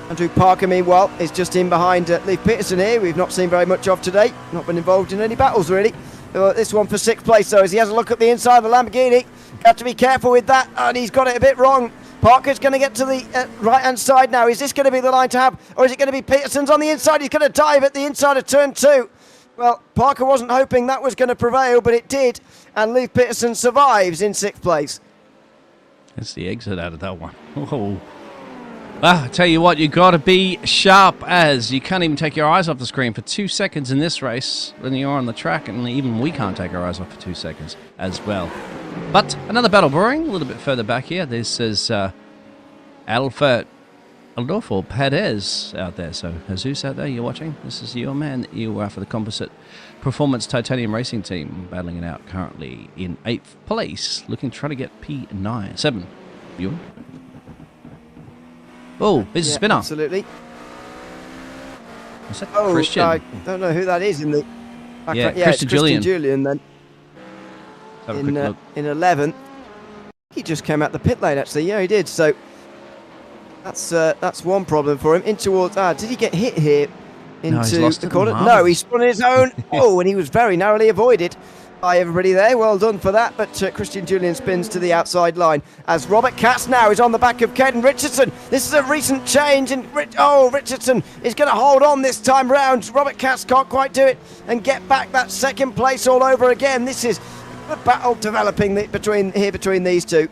Andrew Parker, meanwhile, is just in behind Leif Peterson here. We've not seen very much of today. Not been involved in any battles, really. This one for 6th place, though, as he has a look at the inside of the Lamborghini. Got to be careful with that, and he's got it a bit wrong. Parker's going to get to the right-hand side now. Is this going to be the line to have, or is it going to be Peterson's on the inside? He's going to dive at the inside of turn 2. Well, Parker wasn't hoping that was going to prevail, but it did, and Leif Peterson survives in 6th place. That's the exit out of that one. Oh. I tell you what, you got to be sharp, as you can't even take your eyes off the screen for 2 seconds in this race when you're on the track, and even we can't take our eyes off for 2 seconds as well. But another battle brewing a little bit further back here. This is Adolfo Perez out there. So Jesus out there, you're watching. This is your man. You are for the Composite Performance Titanium Racing Team, battling it out currently in 8th place, looking to try to get P9. 7. You? Oh, here's a spinner. Absolutely. Is that Christian? I don't know who that is in the background. Christian Julian then. In 11th. He just came out the pit lane, actually. Yeah, he did. So that's one problem for him. In towards did he get hit here into the corner? No, he spun his own. And he was very narrowly avoided. Hi everybody there, well done for that, but Christian Julian spins to the outside line as Robert Cass now is on the back of Caden Richardson. This is a recent change and Richardson is going to hold on this time round. Robert Cass can't quite do it and get back that second place all over again. This is a battle developing between these two.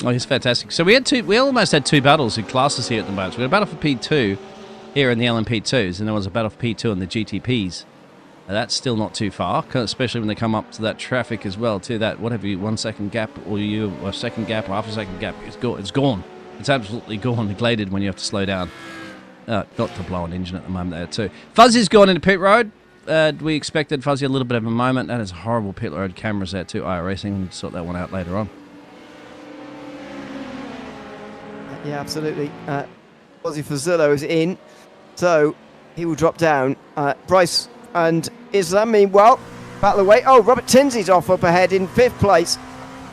Oh, he's fantastic. So we almost had two battles in classes here at the moment. We had a battle for P2 here in the LMP2s, and there was a battle for P2 in the GTPs. That's still not too far, especially when they come up to that traffic as well, to that, whatever, 1 second gap, or a second gap, or half a second gap. It's gone. It's absolutely gone, neglected when you have to slow down. Got to blow an engine at the moment there too. Fuzzy's gone into pit road. We expected Fuzzy a little bit of a moment. That is horrible pit road cameras there too. iRacing, we'll sort that one out later on. Yeah, absolutely. Fuzzy Fazillo is in, so he will drop down. Bryce and Islam, meanwhile, battle away. Oh, Robert Tinsley's off up ahead in 5th place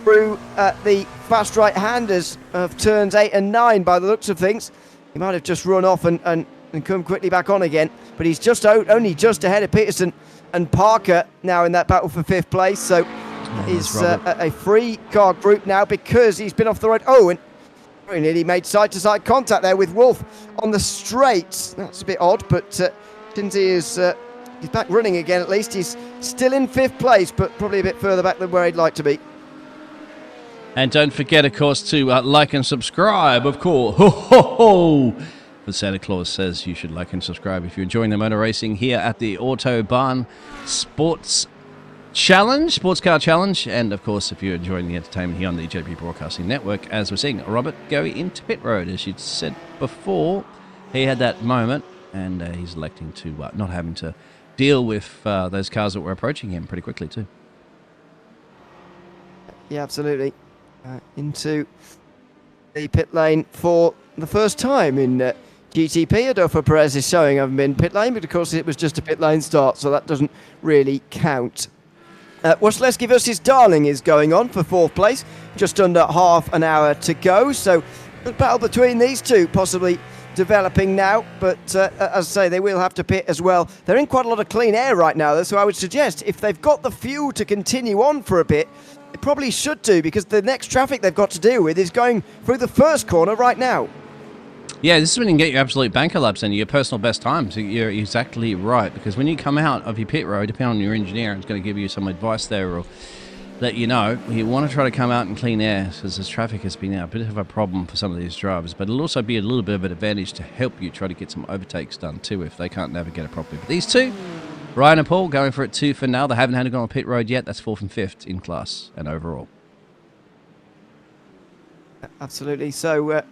through the fast right-handers of turns 8 and 9 by the looks of things. He might have just run off and come quickly back on again, but he's just only just ahead of Peterson and Parker now in that battle for 5th place. So he's a free car group now because he's been off the road. Oh, and very nearly made side-to-side contact there with Wolf on the straights. That's a bit odd, but Tinsley is... he's back running again, at least. He's still in 5th place, but probably a bit further back than where he'd like to be. And don't forget, of course, to like and subscribe, of course. Ho, ho, ho! But Santa Claus says you should like and subscribe if you're enjoying the motor racing here at the Autobahn Sportscar Challenge. And, of course, if you're enjoying the entertainment here on the JP Broadcasting Network, as we're seeing Robert go into pit road. As you'd said before, he had that moment, and he's electing to not having to deal with those cars that were approaching him pretty quickly too. Yeah, absolutely. Into the pit lane for the first time in GTP. Adolfo Perez is showing I've been pit lane, but of course it was just a pit lane start, so that doesn't really count. Wasilewski versus Darling is going on for 4th place. Just under half an hour to go, so the battle between these two possibly developing now, but as I say, they will have to pit as well. They're in quite a lot of clean air right now, though, so I would suggest if they've got the fuel to continue on for a bit, they probably should do, because the next traffic they've got to deal with is going through the first corner right now. Yeah, this is when you can get your absolute banker laps and your personal best times. You're exactly right, because when you come out of your pit road, depending on your engineer, it's going to give you some advice there or let you know, you want to try to come out in clean air, because this traffic has been a bit of a problem for some of these drivers, but it'll also be a little bit of an advantage to help you try to get some overtakes done too if they can't navigate it properly. But these two, Ryan and Paul, going for it too for now. They haven't had to go on pit road yet. That's 4th and 5th in class and overall. Absolutely. So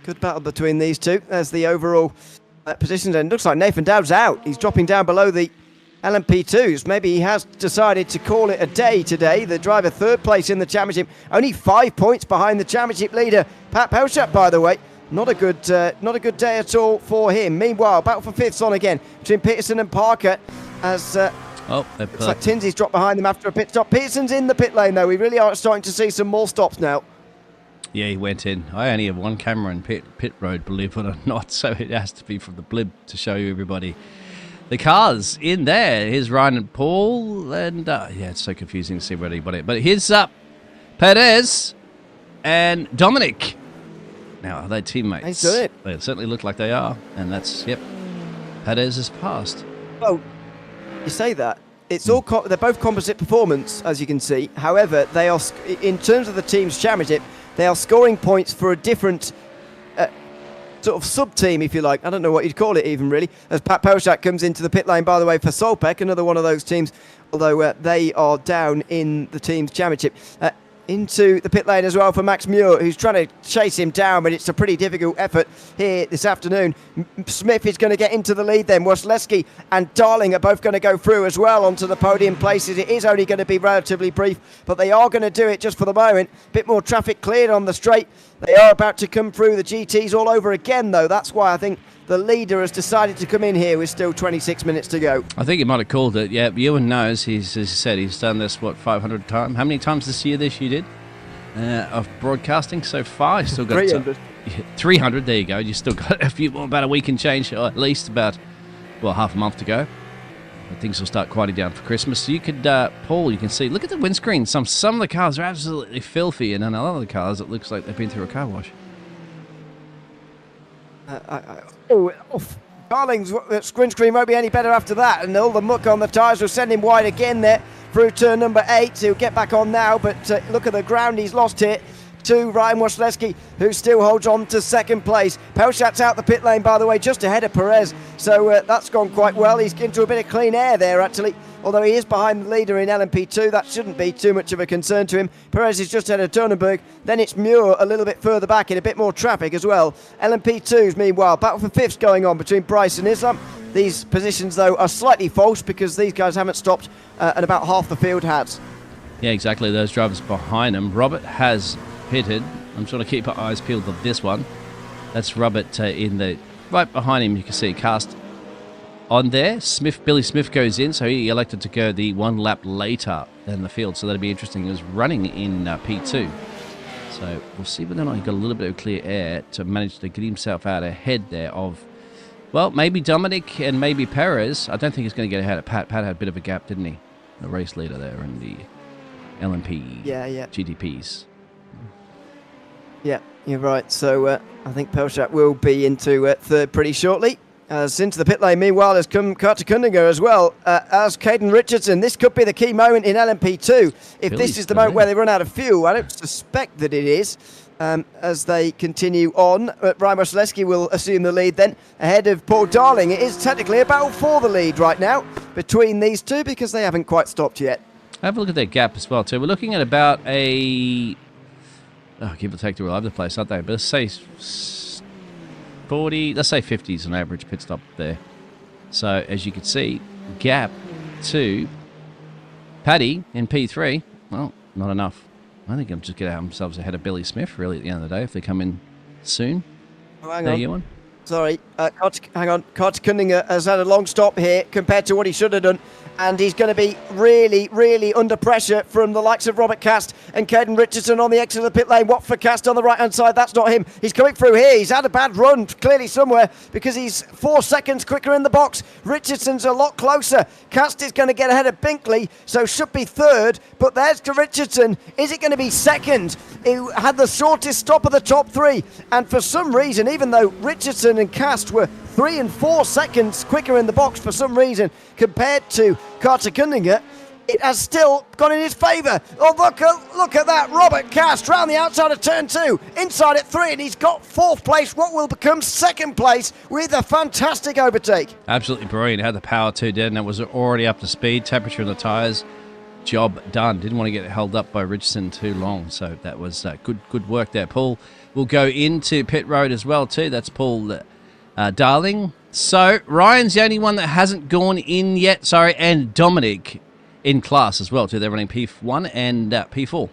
good battle between these two. There's the overall positions, and it looks like Nathan Dowd's out. He's dropping down below the LMP2s. Maybe he has decided to call it a day today. The driver 3rd place in the championship, only 5 points behind the championship leader, Pat Pelchap, by the way. Not a good day at all for him. Meanwhile, battle for 5th's on again between Peterson and Parker as looks like Tinsley's dropped behind them after a pit stop. Peterson's in the pit lane, though. We really are starting to see some more stops now. Yeah, he went in. I only have one camera in pit road, believe it or not, so it has to be from the blib to show you everybody. The cars in there. Here's Ryan and Paul, and yeah, it's so confusing to see where anybody. But here's Perez and Dominic. Now, are they teammates? He's doing it. They certainly look like they are, and that's Perez has passed. Well, you say that. It's all they're both composite performance, as you can see. However, they are, in terms of the team's championship, they are scoring points for a different sort of sub-team, if you like. I don't know what you'd call it even, really, as Pat Pelchak comes into the pit lane, by the way, for Solpec, another one of those teams, although they are down in the team's championship. Into the pit lane as well for Max Muir, who's trying to chase him down, but it's a pretty difficult effort here this afternoon. Smith is going to get into the lead then. Wasilewski and Darling are both going to go through as well onto the podium places. It is only going to be relatively brief, but they are going to do it just for the moment. Bit more traffic cleared on the straight. They are about to come through the GTs all over again, though. That's why I think the leader has decided to come in here with still 26 minutes to go. I think he might have called it. Yeah, Ewan knows. As he said, he's done this, 500 times? How many times this year you did of broadcasting so far? You still got 300. 300, there you go. You still got a few more, about a week and change, or at least about, half a month to go. things will start quieting down for Christmas. You could, Paul, you can see, look at the windscreen. Some of the cars are absolutely filthy, and on a lot of the cars, it looks like they've been through a car wash. Darling's windscreen won't be any better after that, and all the muck on the tyres will send him wide again there through turn number 8. He'll get back on now, but look at the ground he's lost here to Ryan Wasilewski, who still holds on to second place. Pelchat's out the pit lane, by the way, just ahead of Perez, so that's gone quite well. He's into a bit of clean air there, actually, although he is behind the leader in LMP2. That shouldn't be too much of a concern to him. Perez is just ahead of Turnenberg, then it's Muir a little bit further back in a bit more traffic as well. LMP2's, meanwhile, battle for fifths going on between Bryce and Islam. These positions, though, are slightly false because these guys haven't stopped, and about half the field has. Yeah, exactly. Those drivers behind him. Robert has pitted. I'm trying to keep our eyes peeled on this one. That's Robert in the right behind him. You can see Cast on there. Billy Smith goes in, so he elected to go the one lap later than the field. So that'll be interesting. He was running in P2, so we'll see whether or not he got a little bit of clear air to manage to get himself out ahead there of, well, maybe Dominic and maybe Perez. I don't think he's going to get ahead of Pat. Pat had a bit of a gap, didn't he? The race leader there in the LMP GTPs. Yeah, you're right. So I think Pelchat will be into third pretty shortly. Into the pit lane, meanwhile, has come Carter Kundinger as well as Caden Richardson. This could be the key moment in LMP2. If this is the moment where they run out of fuel, I don't suspect that it is. As they continue on, Ryan Wasilewski will assume the lead then ahead of Paul Darling. It is technically a battle for the lead right now between these two because they haven't quite stopped yet. Have a look at their gap as well too. We're looking at about a... give or take, they're all over the place, aren't they? But let's say 40, let's say 50 is an average pit stop there. So, as you can see, gap to Paddy in P3, well, not enough. I think I'm just getting themselves ahead of Billy Smith, really, at the end of the day, if they come in soon. Oh, hang on. Ewan. Sorry, hang on. Carter Kundinger has had a long stop here compared to what he should have done. And he's going to be really, really under pressure from the likes of Robert Cast and Caden Richardson on the exit of the pit lane. Watford Cast on the right-hand side. That's not him. He's coming through here. He's had a bad run, clearly somewhere, because he's 4 seconds quicker in the box. Richardson's a lot closer. Cast is going to get ahead of Binkley, so should be third. But there's to Richardson. Is it going to be second? He had the shortest stop of the top three. And for some reason, even though Richardson and Cast were 3 and 4 seconds quicker in the box for some reason compared to Carter Kundinger, it has still gone in his favour. Oh, look at that. Robert Cast round the outside of turn 2, inside at 3, and he's got 4th place, what will become 2nd place with a fantastic overtake. Absolutely brilliant. Had the power too, dead, and it was already up to speed. Temperature in the tyres, job done. Didn't want to get held up by Richardson too long, so that was good work there. Paul will go into pit road as well too. That's Paul Darling. So Ryan's the only one that hasn't gone in yet. And Dominic in class as well too. They're running P1 and P4.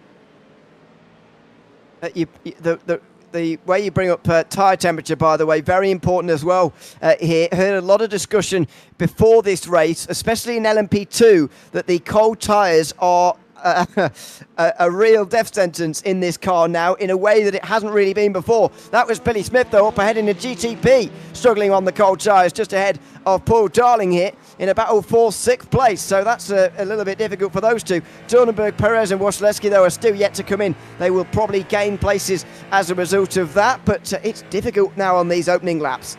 The way you bring up tyre temperature, by the way, very important as well here. Heard a lot of discussion before this race, especially in LMP2, that the cold tyres are a real death sentence in this car now in a way that it hasn't really been before. That was Billy Smith, though, up ahead in the GTP, struggling on the cold tyres, just ahead of Paul Darling here in a battle for 6th place. So that's a little bit difficult for those two. Dornenberg, Perez and Wasilewski, though, are still yet to come in. They will probably gain places as a result of that, but it's difficult now on these opening laps.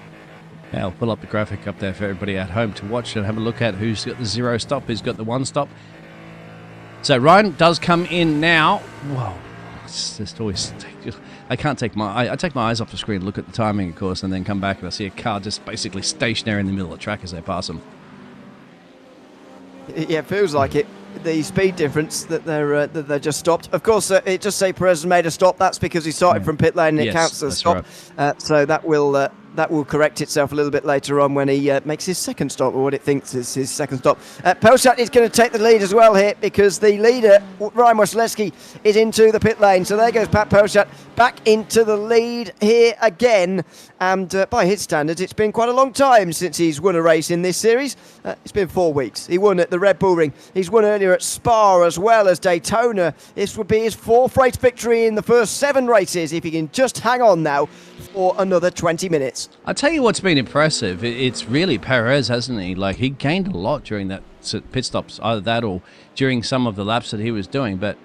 Yeah, I'll pull up the graphic up there for everybody at home to watch and have a look at who's got the 0 stop, who's got the 1 stop. So Ryan does come in now. Whoa, it's just always... I take my eyes off the screen, look at the timing, of course, and then come back and I see a car just basically stationary in the middle of the track as they pass them. Yeah, it feels like it. The speed difference that they're just stopped. Of course, it just say Perez made a stop. That's because he started from pit lane and it counts as a stop. Right. So that will correct itself a little bit later on when he makes his 2nd stop, or what it thinks is his 2nd stop. Pelchat is going to take the lead as well here because the leader, Ryan Wasilewski, is into the pit lane. So there goes Pat Pelchat back into the lead here again. And by his standards, it's been quite a long time since he's won a race in this series. It's been 4 weeks. He won at the Red Bull Ring. He's won earlier at Spa as well as Daytona. This would be his 4th race victory in the first 7 races if he can just hang on now for another 20 minutes. I'll tell you what's been impressive. It's really Perez, hasn't he? Like, he gained a lot during that pit stops, either that or during some of the laps that he was doing. But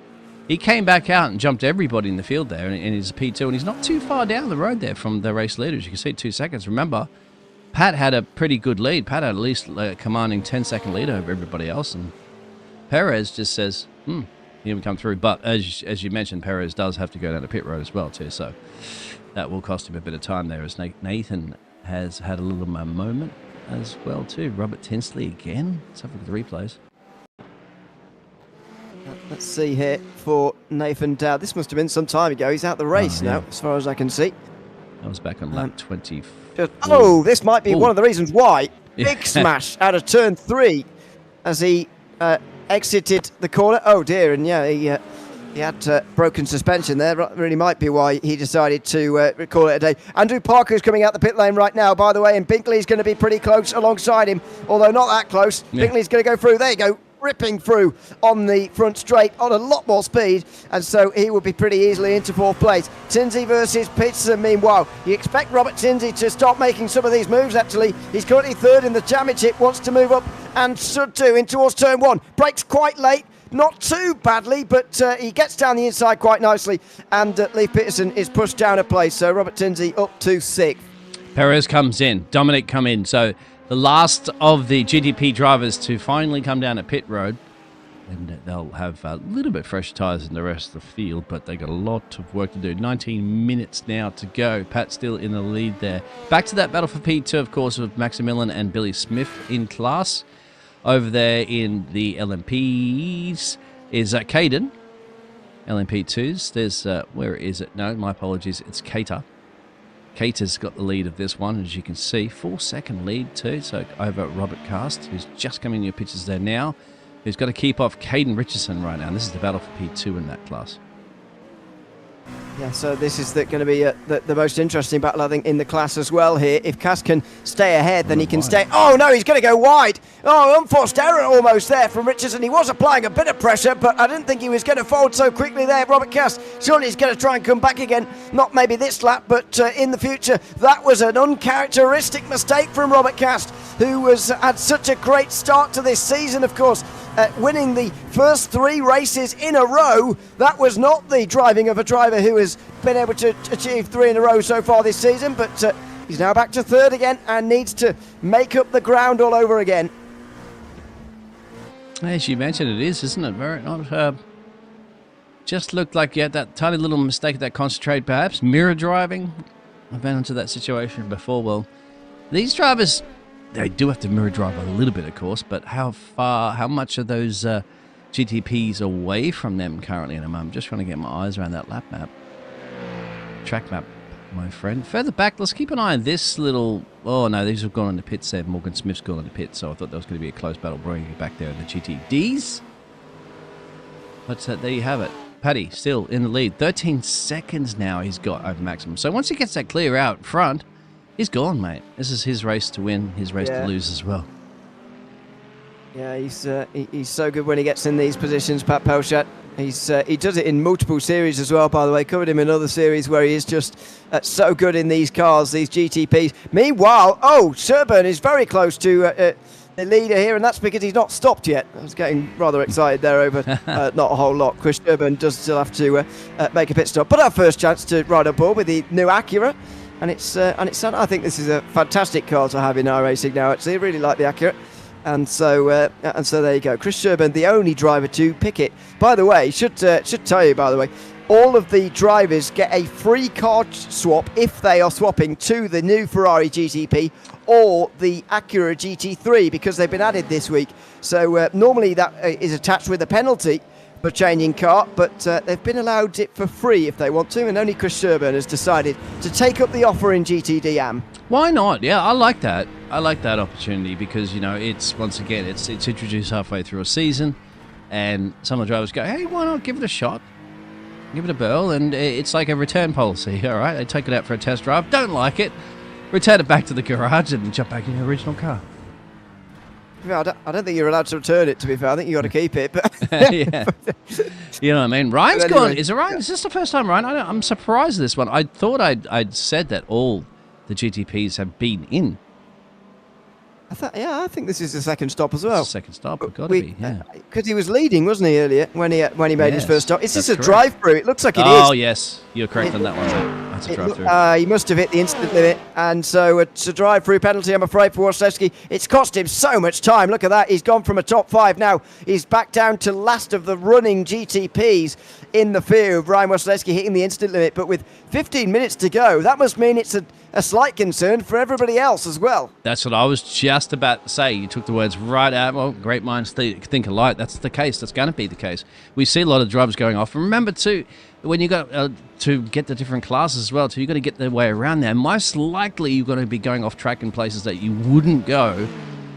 he came back out and jumped everybody in the field there in his P2, and he's not too far down the road there from the race leaders. You can see 2 seconds. Remember, Pat had a pretty good lead. Pat had at least a commanding 10-second lead over everybody else, and Perez just says, he didn't come through. But as you mentioned, Perez does have to go down to pit road as well too, so that will cost him a bit of time there, as Nathan has had a little moment as well too. Robert Tinsley again. Let's have a look at the replays. Let's see here for Nathan Dowd. This must have been some time ago. He's out the race now, as far as I can see. That was back on lap 24. This might be one of the reasons why. Big smash out of turn 3 as he exited the corner. Oh dear, and yeah, he had broken suspension there. Really might be why he decided to call it a day. Andrew Parker's coming out the pit lane right now, by the way, and Binkley's going to be pretty close alongside him, although not that close. Yeah. Binkley's going to go through. There you go. Ripping through on the front straight on a lot more speed, and so he will be pretty easily into 4th place. Tinsley versus Peterson. Meanwhile, you expect Robert Tinsley to start making some of these moves. Actually, he's currently 3rd in the championship, wants to move up and should do in towards turn 1. Brakes quite late, not too badly, but he gets down the inside quite nicely, and Lee Peterson is pushed down a place, so Robert Tinsley up to 6th. Perez comes in, Dominic come in, so the last of the GTP drivers to finally come down at pit road, and they'll have a little bit fresher tyres than the rest of the field, but they got a lot of work to do. 19 minutes now to go. Pat still in the lead there. Back to that battle for P2, of course, with Maximilian and Billy Smith in class. Over there in the LMPs is Caden. LMP2s. There's, where is it? No, my apologies. It's Cater. Cater's got the lead of this one, as you can see. 4-second lead too, so over Robert Cast, who's just coming in your pictures there now, who's got to keep off Caden Richardson right now. And this is the battle for P2 in that class. Yeah, so this is going to be the most interesting battle, I think, in the class as well here. If Cass can stay ahead, then he can stay... Oh, no, he's going to go wide. Oh, unforced error almost there from Richardson. He was applying a bit of pressure, but I didn't think he was going to fold so quickly there. Robert Cass, surely he's going to try and come back again. Not maybe this lap, but in the future. That was an uncharacteristic mistake from Robert Cass, who had such a great start to this season, of course. Winning the first 3 races in a row. That was not the driving of a driver who has been able to achieve 3 in a row so far this season, but he's now back to 3rd again and needs to make up the ground all over again. As you mentioned, it is, isn't it? Very not. Just looked like you had that tiny little mistake, that concentrate perhaps. Mirror driving. I've been into that situation before. Well, these drivers, they do have to mirror drive a little bit, of course, but how much are those GTPs away from them currently? And I'm just trying to get my eyes around that lap map. Track map, my friend. Further back, let's keep an eye on this little... Oh, no, these have gone into pits there. Morgan Smith's gone into pits, so I thought that was going to be a close battle bringing it back there in the GTDs. But there you have it. Paddy still in the lead. 13 seconds now he's got over maximum. So once he gets that clear out front, he's gone, mate. This is his race to win, his race to lose as well. Yeah, he's so good when he gets in these positions, Pat Pelchat. He does it in multiple series as well, by the way. Covered him in other series where he is just so good in these cars, these GTPs. Meanwhile, Sherburn is very close to the leader here, and that's because he's not stopped yet. I was getting rather excited there over not a whole lot. Chris Sherburn does still have to make a pit stop. But our first chance to ride on board with the new Acura. And it's I think this is a fantastic car to have in our racing now, actually. I really like the Acura. And so there you go. Chris Sherburn, the only driver to pick it. By the way, should tell you, by the way, all of the drivers get a free car swap if they are swapping to the new Ferrari GTP or the Acura GT3, because they've been added this week. So normally that is attached with a penalty for changing car, but they've been allowed it for free if they want to, and only Chris Sherburn has decided to take up the offer in GTD AM. Why not? Yeah, I like that. I like that opportunity because, it's, once again, it's introduced halfway through a season, and some of the drivers go, hey, why not give it a shot? Give it a whirl, and it's like a return policy, all right? They take it out for a test drive, don't like it, return it back to the garage and jump back in the original car. I don't think you're allowed to return it, to be fair. I think you got to keep it. But Yeah. You know what I mean? Ryan's anyway, gone. Is it Ryan? Is this the first time, Ryan? I'm surprised at this one. I thought I'd said that all the GTPs have been in. I think this is the second stop as well. Second stop, it's got to be, yeah. Because he was leading, wasn't he, earlier when he made his first stop? Is this a correct. drive-through? It looks like it is. Oh, yes. You're correct on that one. That's a drive-through. He must have hit the instant limit, and so it's a drive-through penalty, I'm afraid, for Wasilewski. It's cost him so much time. Look at that. He's gone from a top 5 now. He's back down to last of the running GTPs in the field. Ryan Wasilewski hitting the instant limit, but with 15 minutes to go, that must mean it's a slight concern for everybody else as well. That's what I was just about to say. You took the words right out. Well, great minds think alike. That's the case. That's going to be the case. We see a lot of drivers going off. And remember, too, when you got to get the different classes as well, too, you've got to get the way around there. Most likely, you're going to be going off track in places that you wouldn't go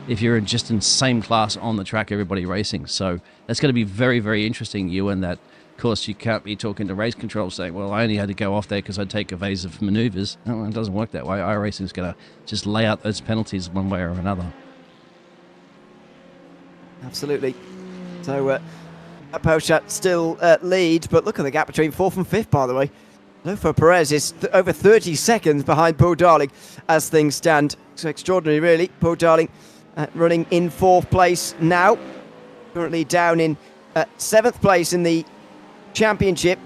if you're just in the same class on the track, everybody racing. So that's going to be very, very interesting, Ewan, that... Of course, you can't be talking to race control saying, well, I only had to go off there because I take evasive maneuvers. No, it doesn't work that way. iRacing is going to just lay out those penalties one way or another. Absolutely. So, Pochat still leads, but look at the gap between 4th and 5th, by the way. Lofo Perez is over 30 seconds behind Paul Darling as things stand. So extraordinary, really. Paul Darling running in 4th place now. Currently down in 7th place in the championship.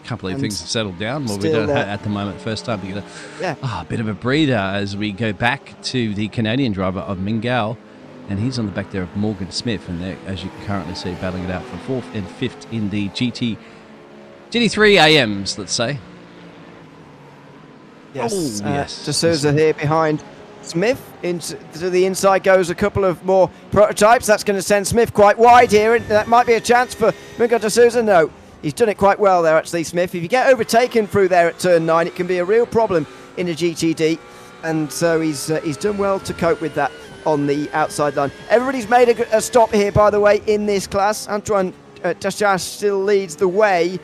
Can't believe things have settled down. Well, we don't at the moment. First time to get a bit of a breather as we go back to the Canadian driver of Mugello, and he's on the back there of Morgan Smith, and they're, as you can currently see, battling it out for 4th and 5th in the GT3 AMs, let's say. Yes, yes. De Souza here behind Smith. Into the inside goes a couple of more prototypes. That's going to send Smith quite wide here, and that might be a chance for Miguel De Souza. No, he's done it quite well there, actually, Smith. If you get overtaken through there at turn 9, it can be a real problem in a GTD, and so he's done well to cope with that on the outside line. Everybody's made a stop here, by the way, in this class. Antoine Tashash still leads the way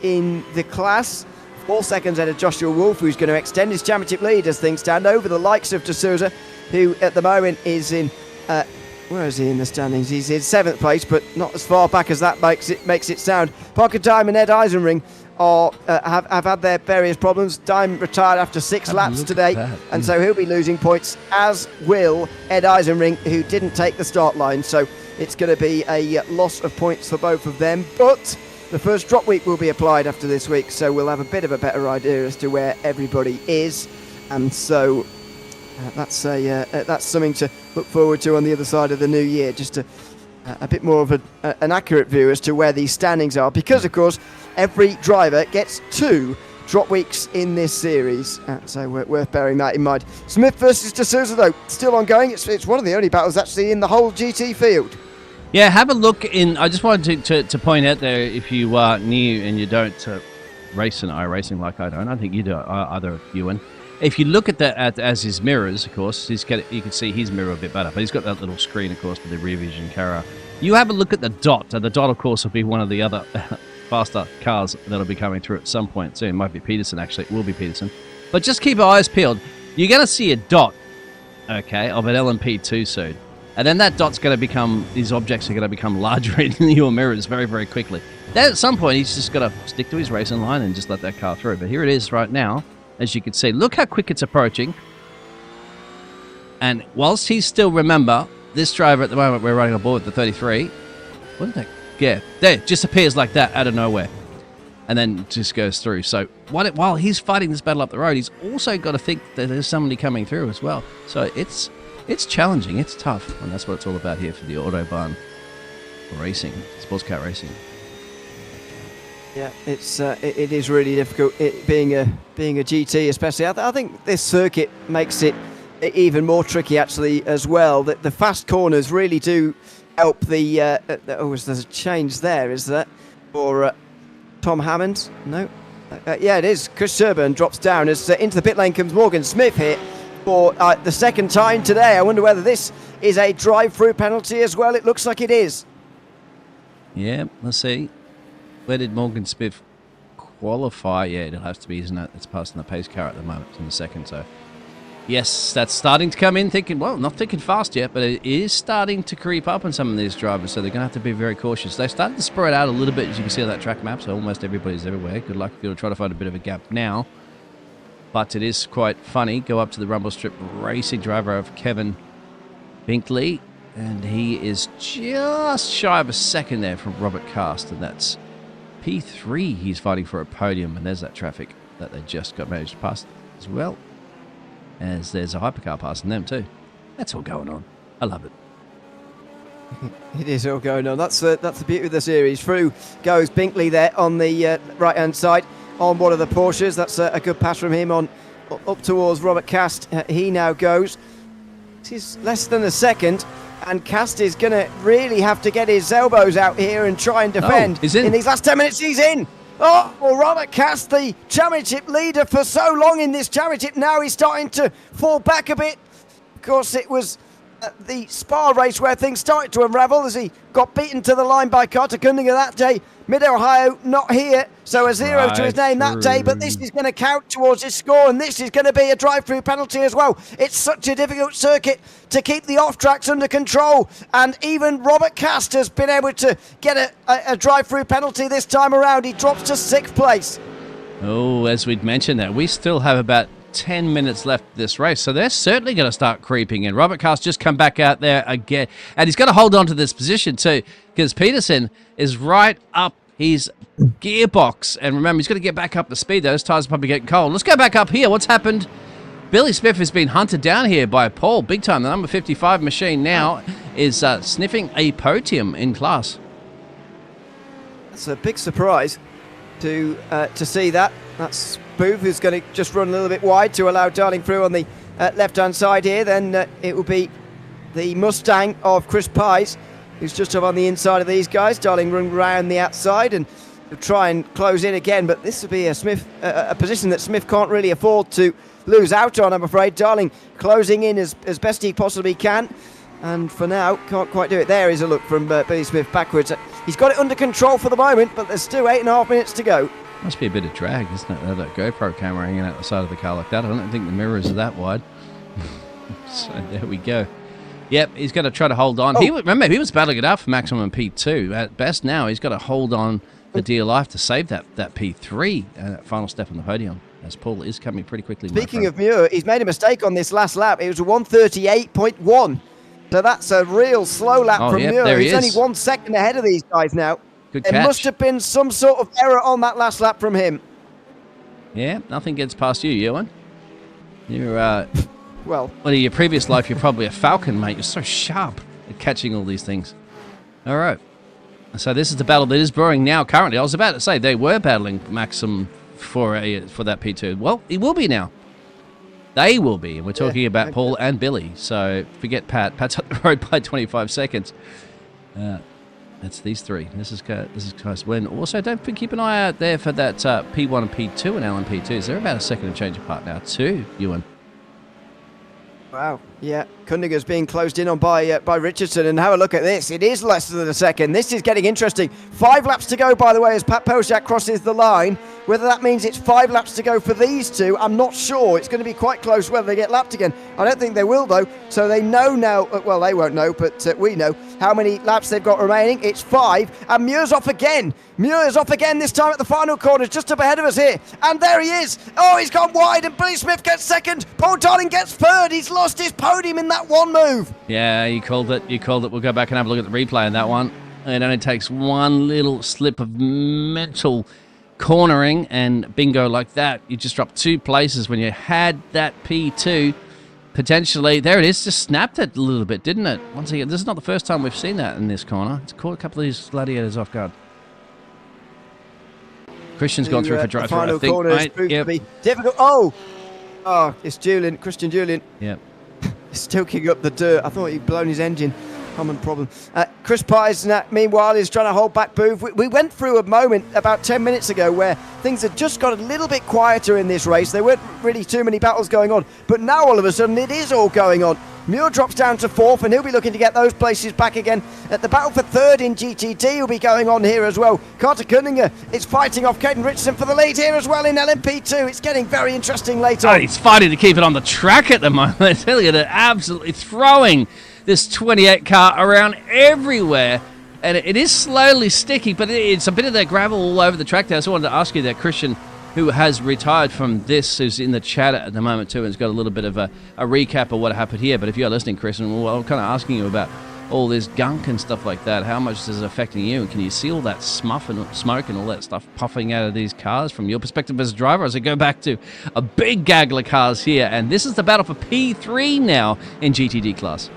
in the class. 4 seconds ahead of Joshua Wolf, who's going to extend his championship lead as things stand over the likes of De Souza, who at the moment is in, where is he in the standings? He's in 7th place, but not as far back as that makes it sound. Parker Dime and Ed Eisenring have had their various problems. Dime retired after 6 laps today, and so he'll be losing points, as will Ed Eisenring, who didn't take the start line. So it's going to be a loss of points for both of them, but the first drop week will be applied after this week, so we'll have a bit of a better idea as to where everybody is, and so that's something to look forward to on the other side of the new year, just a bit more of an accurate view as to where these standings are, because of course every driver gets 2 drop weeks in this series, so we're worth bearing that in mind. Smith versus De Souza, though, still ongoing. It's one of the only battles actually in the whole GT field. Yeah, have a look in. I just wanted to point out there, if you are new and you don't race in iRacing like I don't, I think you do either, Ewan. If you look at that as his mirrors, of course, you can see his mirror a bit better, but he's got that little screen, of course, with the rear vision camera. You have a look at the dot, and the dot, of course, will be one of the other faster cars that'll be coming through at some point soon. It might be Peterson, actually. It will be Peterson. But just keep your eyes peeled. You're going to see a dot, okay, of an LMP2 soon. And then that dot's going to become, these objects are going to become larger in your mirrors very, very quickly. Then at some point, he's just got to stick to his racing line and just let that car through. But here it is right now, as you can see. Look how quick it's approaching. And whilst he's still, remember, this driver at the moment, we're running on board with the 33. What did that? Yeah, there, just appears like that out of nowhere. And then just goes through. So while he's fighting this battle up the road, he's also got to think that there's somebody coming through as well. So it's challenging, it's tough, and that's what it's all about here for the Autobahn racing, sports car racing. Yeah, it is really difficult. Being a GT, especially. I think this circuit makes it even more tricky, actually, as well. That the fast corners really do help the. There's a change there, is there? For Tom Hammond? No. Yeah, it is. Chris Sherburn drops down as into the pit lane comes Morgan Smith here for the second time today. I wonder whether this is a drive-through penalty as well. It looks like it is. Yeah, let's see. Where did Morgan Smith qualify? Yeah, it'll have to be, isn't it? It's passing the pace car at the moment. It's in the second, so Yes, that's starting to come in not thinking fast yet, but it is starting to creep up on some of these drivers, so they're going to have to be very cautious. They're starting to spread out a little bit, as you can see on that track map, so almost everybody's everywhere. Good luck if you're trying to find a bit of a gap now. But it is quite funny. Go up to the rumble strip racing driver of Kevin Binkley, and he is just shy of a second there from Robert Cast, and that's P3. He's fighting for a podium, and there's that traffic that they just got managed to pass as well. As there's a hypercar passing them too. That's all going on. I love it. It is all going on. That's the beauty of the series. Through goes Binkley there on the right-hand side on one of the Porsches. That's a good pass from him on up towards Robert Cast. He now goes. This is less than a second, and Cast is going to really have to get his elbows out here and try and defend. He's in. In these last 10 minutes, he's in. Oh, well, Robert Cast, the championship leader for so long in this championship, now he's starting to fall back a bit. Of course, it was the Spa race where things started to unravel as he got beaten to the line by Carter Cunningham that day. Mid-Ohio, not here, so a zero to his name that day, but this is going to count towards his score, and this is going to be a drive-through penalty as well. It's such a difficult circuit to keep the off-tracks under control, and even Robert Cast has been able to get a drive-through penalty this time around. He drops to 6th place. Oh, as we'd mentioned that, we still have about 10 minutes left of this race, so they're certainly going to start creeping in. Robert Cast just come back out there again, and he's got to hold on to this position too, because Peterson is right up his gearbox, and remember, he's got to get back up to speed. Those tires are probably getting cold. Let's go back up here. What's happened? Billy Smith has been hunted down here by Paul big time. The number 55 machine now is sniffing a podium in class. That's a big surprise to see that. That's Booth, who's going to just run a little bit wide to allow Darling through on the left-hand side here. Then it will be the Mustang of Chris Pies, who's just up on the inside of these guys. Darling run round the outside and try and close in again, but this will be a position that Smith can't really afford to lose out on, I'm afraid. Darling closing in as best he possibly can, and for now can't quite do it. There is a look from Billy Smith backwards. He's got it under control for the moment, but there's still 8.5 minutes to go. Must be a bit of drag, isn't it? That GoPro camera hanging out the side of the car like that. I don't think the mirrors are that wide. So there we go. Yep, he's got to try to hold on. Oh. Remember, he was battling it out for maximum P2. At best now, he's got to hold on for dear life to save that P3, that final step on the podium, as Paul is coming pretty quickly. Speaking of Muir, he's made a mistake on this last lap. It was a 1:38.1. So that's a real slow lap from Muir. He's only 1 second ahead of these guys now. Good There catch. must have been some sort of error on that last lap from him. Yeah, nothing gets past you, Ewan. You're, Well, in your previous life, you're probably a falcon, mate. You're so sharp at catching all these things. All right. So this is the battle that is brewing now currently. I was about to say they were battling Maxim for that P2. Well, it will be now. They will be. And we're talking about Paul and Billy. So forget Pat. Pat's up the road by 25 seconds. That's these three. This is guys when. Also, don't keep an eye out there for that P1 and P2 and LMP2s. They're about a second of change apart now too, Ewan. wow. Yeah, Kundiger's being closed in on by Richardson, and have a look at this. It is less than a second. This is getting interesting. 5 laps to go, by the way, as Pat Pelchak crosses the line. Whether that means it's 5 laps to go for these two, I'm not sure. It's going to be quite close whether they get lapped again. I don't think they will, though. So they know now, well, they won't know, but we know how many laps they've got remaining. It's 5, and Muir's off again. Muir's off again, this time at the final corner, just up ahead of us here. And there he is. Oh, he's gone wide, and Billy Smith gets second. Paul Darling gets third. He's lost his podium in that one move. Yeah, you called it. We'll go back and have a look at the replay on that one. It only takes one little slip of mental cornering and bingo like that. You just dropped 2 places when you had that P2. Potentially, there it is, just snapped it a little bit, didn't it? Once again, this is not the first time we've seen that in this corner. It's caught a couple of these gladiators off guard. Christian's gone through for drive-through, I think. Corner has proved to be difficult. Oh, it's Julian, Christian Julian. Yep. He's still kicking up the dirt. I thought he'd blown his engine. Common problem. Chris Pies, meanwhile, is trying to hold back Booth. We went through a moment about 10 minutes ago where things had just got a little bit quieter in this race. There weren't really too many battles going on. But now, all of a sudden, it is all going on. Muir drops down to 4th, and he'll be looking to get those places back again. The battle for 3rd in GTD will be going on here as well. Carter Cunningham is fighting off Caden Richardson for the lead here as well in LMP2. It's getting very interesting later on. He's fighting to keep it on the track at the moment. I tell you, they're absolutely throwing this 28 car around everywhere. And it is slowly sticky, but it's a bit of that gravel all over the track there. So I wanted to ask you that, Christian, who has retired from this, who's in the chat at the moment too, and has got a little bit of a recap of what happened here. But if you're listening, Christian, well, I'm kind of asking you about all this gunk and stuff like that. How much is it affecting you? And can you see all that smoke and all that stuff puffing out of these cars from your perspective as a driver? As I go back to a big gaggle of cars here, and this is the battle for P3 now in GTD class.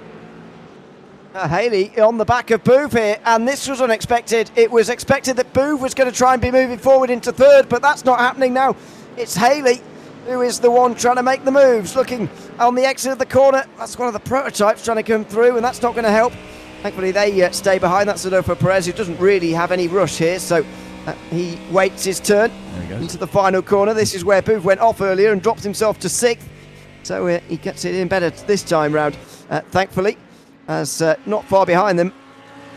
Haley on the back of Booth here, and this was unexpected. It was expected that Booth was going to try and be moving forward into 3rd, but that's not happening now. It's Haley who is the one trying to make the moves, looking on the exit of the corner. That's one of the prototypes trying to come through, and that's not going to help. Thankfully, they stay behind. That's Adolfo Perez, who doesn't really have any rush here, so he waits his turn into the final corner. This is where Booth went off earlier and dropped himself to 6th, so he gets it in better this time round, thankfully. As not far behind them.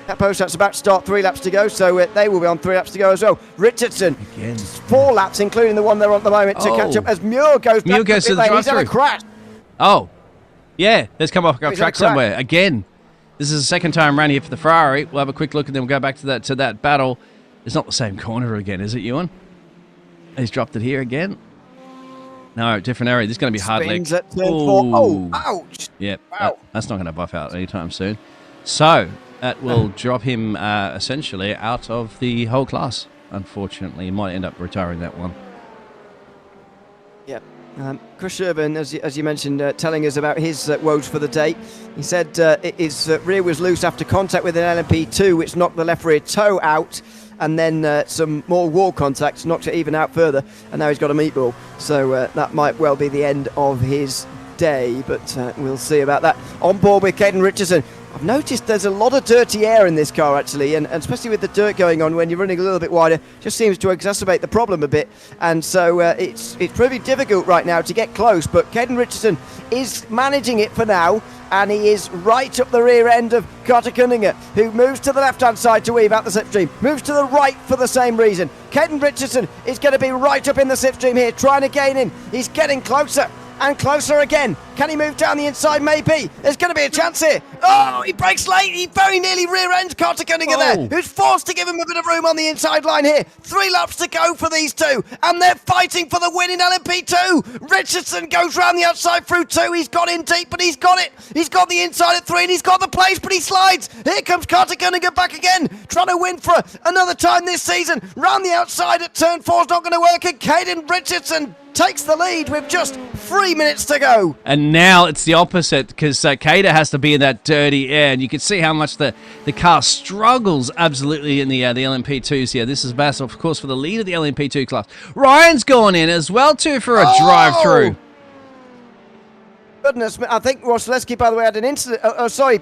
That Poshat's about to start 3 laps to go, so they will be on 3 laps to go as well. Richardson, again. 4 laps, including the one they're on at the moment, to catch up as Muir goes back to the drive-through. He's had a crash. Oh, yeah, let's come off track somewhere. Again, this is the second time around here for the Ferrari. We'll have a quick look and then we'll go back to that battle. It's not the same corner again, is it, Ewan? He's dropped it here again. No, different area. This is going to be hard leg. At turn 4. Oh, ouch. Yep, wow. That's not going to buff out anytime soon. So that will drop him essentially out of the whole class. Unfortunately, he might end up retiring that one. Yeah. Chris Urban, as you mentioned, telling us about his woes for the day. He said his rear was loose after contact with an LMP2, which knocked the left rear toe out. And then some more wall contacts knocked it even out further, and now he's got a meatball. So that might well be the end of his day, but we'll see about that. On board with Caden Richardson. I've noticed there's a lot of dirty air in this car, actually, and especially with the dirt going on when you're running a little bit wider, just seems to exacerbate the problem a bit. And so it's pretty difficult right now to get close, but Caden Richardson is managing it for now, and he is right up the rear end of Carter Cunningham, who moves to the left-hand side to weave out the slipstream, moves to the right for the same reason. Caden Richardson is going to be right up in the slipstream here, trying to gain in. He's getting closer and closer again. Can he move down the inside? Maybe. There's going to be a chance here. Oh, he breaks late. He very nearly rear ends Carter Cunningham there, who's forced to give him a bit of room on the inside line here. 3 laps to go for these two, and they're fighting for the win in LMP2. Richardson goes round the outside through 2. He's got in deep, but he's got it. He's got the inside at 3, and he's got the place, but he slides. Here comes Carter Cunningham back again, trying to win for another time this season. Round the outside at turn 4 is not going to work, and Caden Richardson takes the lead with just 3 minutes to go. And now it's the opposite, because Cater has to be in that dirty air, and you can see how much the car struggles absolutely in the LMP2s here. This is Bass, of course, for the lead of the LMP2 class. Ryan's gone in as well, too, for a drive-through. Goodness, I think Rosleski, by the way, had an incident.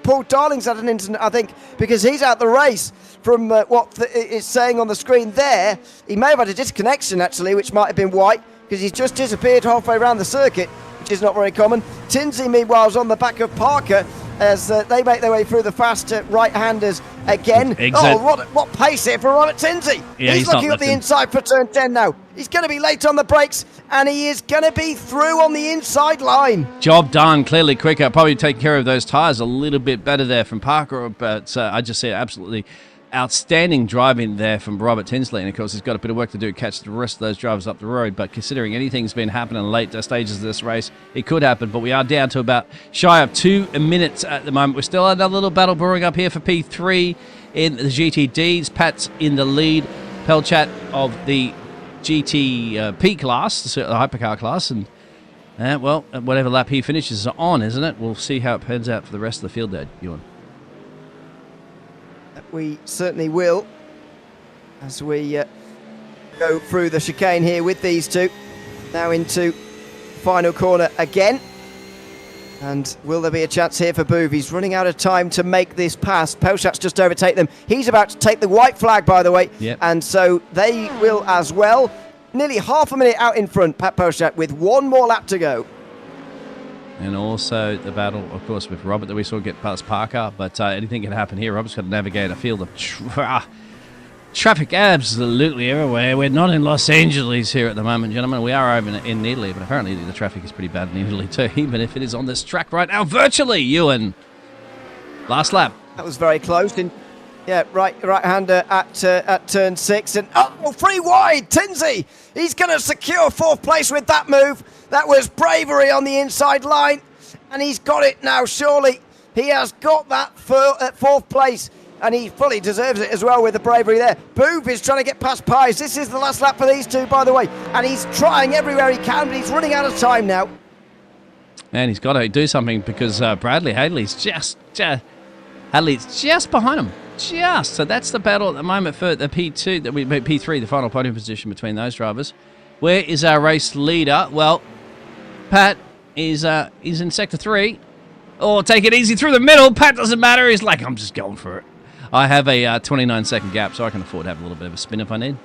Paul Darling's had an incident, I think, because he's out the race from what it's saying on the screen there. He may have had a disconnection, actually, which might have been white, because he's just disappeared halfway around the circuit, which is not very common. Tinsey, meanwhile, is on the back of Parker as they make their way through the fast right-handers again. Exit. Oh, what pace here for Robert Tinsey. Yeah, he's looking up the inside for turn 10 now. He's going to be late on the brakes, and he is going to be through on the inside line. Job done, clearly quicker. Probably taking care of those tyres a little bit better there from Parker, but I just see absolutely outstanding driving there from Robert Tinsley, and of course he's got a bit of work to do to catch the rest of those drivers up the road, but considering anything's been happening in late stages of this race, it could happen. But we are down to about shy of 2 minutes at the moment. We're still another little battle brewing up here for P3 in the GTDs. Pat's in the lead, Pelchat of the GTP class, the hypercar class, and well, whatever lap he finishes is on, isn't it? We'll see how it pans out for the rest of the field there, Ewan. We certainly will, as we go through the chicane here with these two. Now into final corner again. And will there be a chance here for Boov? He's running out of time to make this pass. Pelchat's just overtake them. He's about to take the white flag, by the way. Yep. And so they will as well. Nearly half a minute out in front, Pat Pelchat, with 1 more lap to go. And also the battle, of course, with Robert that we saw get past Parker. But anything can happen here. Robert's got to navigate a field of traffic absolutely everywhere. We're not in Los Angeles here at the moment, gentlemen. We are over in Italy, but apparently the traffic is pretty bad in Italy too, even if it is on this track right now. Virtually, Ewan. Last lap. That was very close. Right-hander at turn 6. And, free wide. Tinsey, he's going to secure 4th place with that move. That was bravery on the inside line. And he's got it now, surely. He has got that at 4th place. And he fully deserves it as well with the bravery there. Booth is trying to get past Pies. This is the last lap for these two, by the way. And he's trying everywhere he can, but he's running out of time now. And he's got to do something because Hadley's just behind him. So that's the battle at the moment for the P2, P3, the final podium position between those drivers. Where is our race leader? Well, Pat is in sector 3. Oh, take it easy through the middle. Pat doesn't matter. He's like, I'm just going for it. I have a 29-second gap, so I can afford to have a little bit of a spin if I need.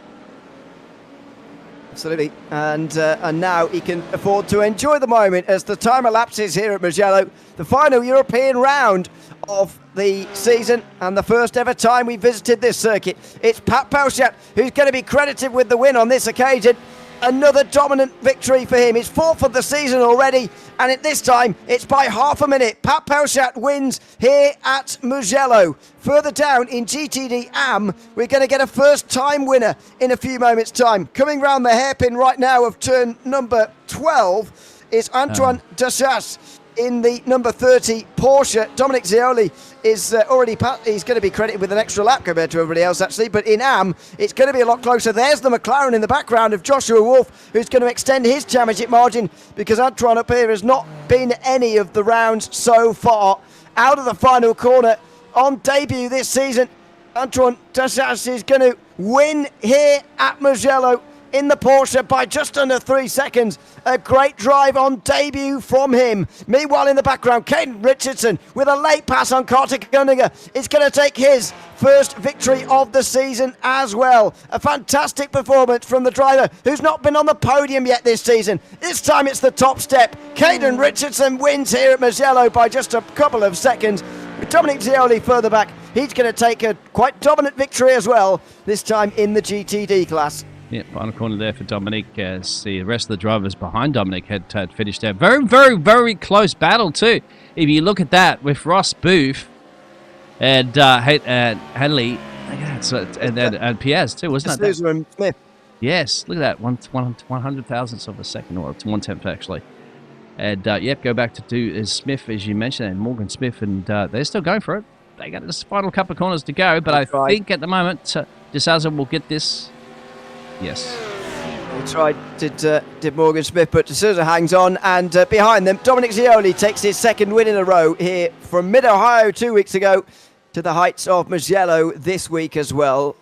Absolutely. And now he can afford to enjoy the moment as the time elapses here at Mugello, the final European round of the season and the first ever time we visited this circuit. It's Pat Pelchat who's going to be credited with the win on this occasion. Another dominant victory for him. It's 4th of the season already, and at this time, it's by half a minute. Pat Pelchat wins here at Mugello. Further down in GTD AM, we're going to get a first-time winner in a few moments' time. Coming round the hairpin right now of turn number 12 is Antoine Dessas in the number 30 Porsche. Dominic Zioli is he's going to be credited with an extra lap compared to everybody else, actually, but in AM it's going to be a lot closer. There's the McLaren in the background of Joshua Wolf, who's going to extend his championship margin because Antoine up here has not been any of the rounds so far. Out of the final corner on debut this season, Antoine Dessas is going to win here at Mugello in the Porsche by just under 3 seconds. A great drive on debut from him. Meanwhile, in the background, Caden Richardson with a late pass on Carter Gunninger is going to take his first victory of the season as well. A fantastic performance from the driver who's not been on the podium yet this season. This time it's the top step. Caden Richardson wins here at Mugello by just a couple of seconds. With Dominic Zioli further back, he's going to take a quite dominant victory as well, this time in the GTD class. Yeah, final corner there for Dominic. See, the rest of the drivers behind Dominic had finished there. Very, very, very close battle too. If you look at that with Ross Booth and Hadley, and Piaz too, wasn't that? And Smith. Yes, look at that, 100,000ths of a second, or 1/10 actually. And go back to do Smith, as you mentioned, and Morgan Smith, and they're still going for it. They got this final couple of corners to go, but I think at the moment, DeSouza will get this. Yes. He tried, did Morgan Smith, but DeSouza hangs on, and behind them, Dominic Zioli takes his second win in a row here from Mid-Ohio 2 weeks ago to the heights of Mugello this week as well.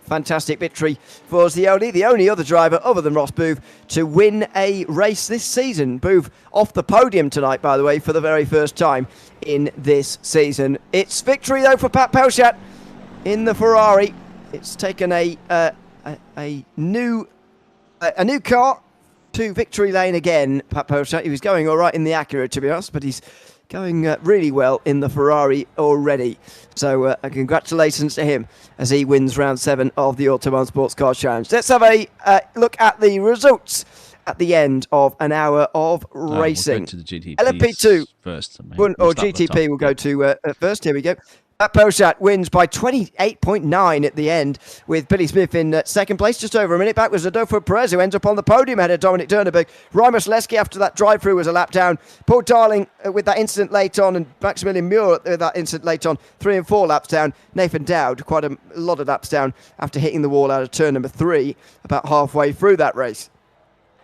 Fantastic victory for Zioli, the only other driver other than Ross Booth to win a race this season. Booth off the podium tonight, by the way, for the very first time in this season. It's victory, though, for Pat Pelchat in the Ferrari. It's taken a new car to victory lane again. Pat Pelchat, he was going all right in the Acura, to be honest, but he's going really well in the Ferrari already. So congratulations to him as he wins round 7 of the Autobahn Sportscar Challenge. Let's have a look at the results at the end of an hour of racing. We'll go to the GTP LMP2 first. or GTP will go to first. Here we go. Pat Pelchat wins by 28.9 at the end, with Billy Smith in second place, just over a minute back was Adolfo Perez, who ends up on the podium ahead of Dominic Derneberg. Raimos Leski, after that drive-through, was a lap down. Paul Darling with that incident late on, and Maximilian Muir with that incident late on, 3 and 4 laps down. Nathan Dowd, quite a lot of laps down after hitting the wall out of turn number 3, about halfway through that race.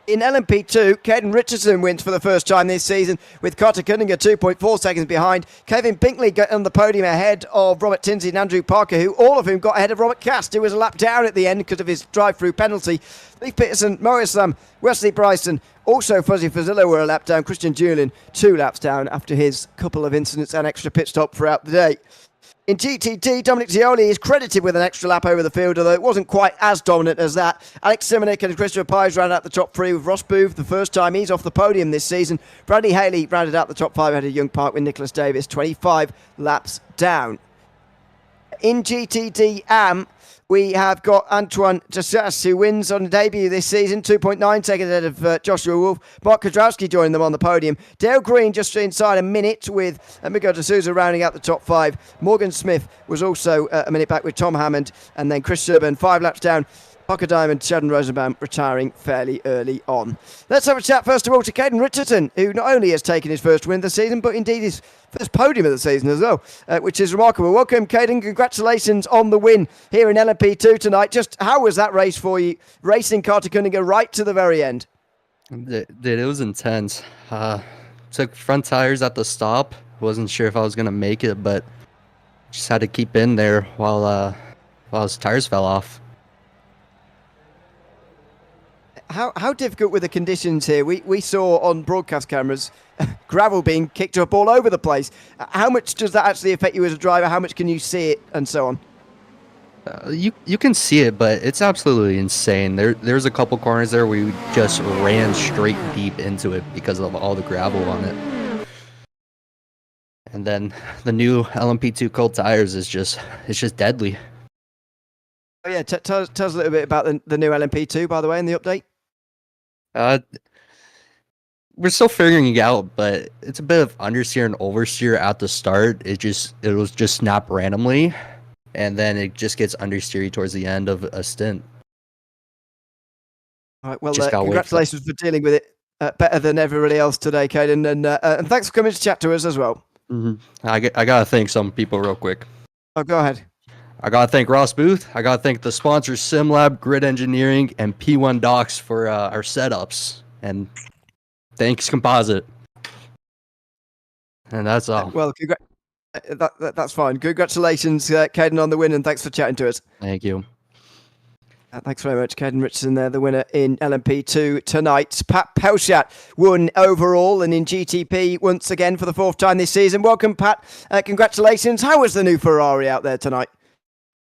In LMP2, Caden Richardson wins for the first time this season, with Carter Cunningham 2.4 seconds behind. Kevin Binkley got on the podium ahead of Robert Tinsley and Andrew Parker, who all of whom got ahead of Robert Cast, who was a lap down at the end because of his drive-through penalty. Leif Peterson, Morris Lam, Wesley Bryson, also Fuzzy Fazillo were a lap down. Christian Julian 2 laps down after his couple of incidents and extra pit stop throughout the day. In GTD, Dominic Zioli is credited with an extra lap over the field, although it wasn't quite as dominant as that. Alex Simonik and Christopher Pies ran out the top three with Ross Booth, the first time he's off the podium this season. Bradley Haley rounded out the top five ahead of Young Park with Nicholas Davis, 25 laps down. In GTD AM, we have got Antoine Jassas, who wins on debut this season, 2.9 seconds ahead of Joshua Wolf. Mark Kodrowski joined them on the podium. Dale Green just inside a minute with Miguel de Souza rounding out the top five. Morgan Smith was also a minute back with Tom Hammond. And then Chris Serban, 5 laps down. Parker Diamond, Sheldon Rosenbaum retiring fairly early on. Let's have a chat first of all to Caden Richardson, who not only has taken his first win of the season, but indeed his first podium of the season as well, which is remarkable. Welcome, Caden. Congratulations on the win here in LMP2 tonight. Just how was that race for you, racing Carter Cunningham right to the very end? Dude, it was intense. Took front tires at the stop. Wasn't sure if I was going to make it, but just had to keep in there while his tires fell off. How difficult were the conditions here? We saw on broadcast cameras gravel being kicked up all over the place. How much does that actually affect you as a driver? How much can you see it and so on? You can see it, but it's absolutely insane. There's a couple corners there where we just ran straight deep into it because of all the gravel on it. And then the new LMP2 cold tires it's just deadly. Oh yeah, tell us a little bit about the new LMP2, by the way, in the update. We're still figuring it out, but it's a bit of understeer and oversteer at the start. It was just snap randomly, and then it just gets understeery towards the end of a stint. All right, well, congratulations for dealing with it better than everybody else today, Caden, and thanks for coming to chat to us as well. Mm-hmm. I gotta thank some people real quick. Oh, go ahead. I gotta thank Ross Booth. I gotta thank the sponsors SimLab, Grid Engineering, and P1 Docs for our setups. And thanks Composite. And that's all. Well, that's fine. Congratulations, Caden, on the win, and thanks for chatting to us. Thank you. Thanks very much, Caden Richardson there, the winner in LMP2 tonight. Pat Pelchat won overall and in GTP once again for the 4th time this season. Welcome, Pat. Congratulations. How was the new Ferrari out there tonight?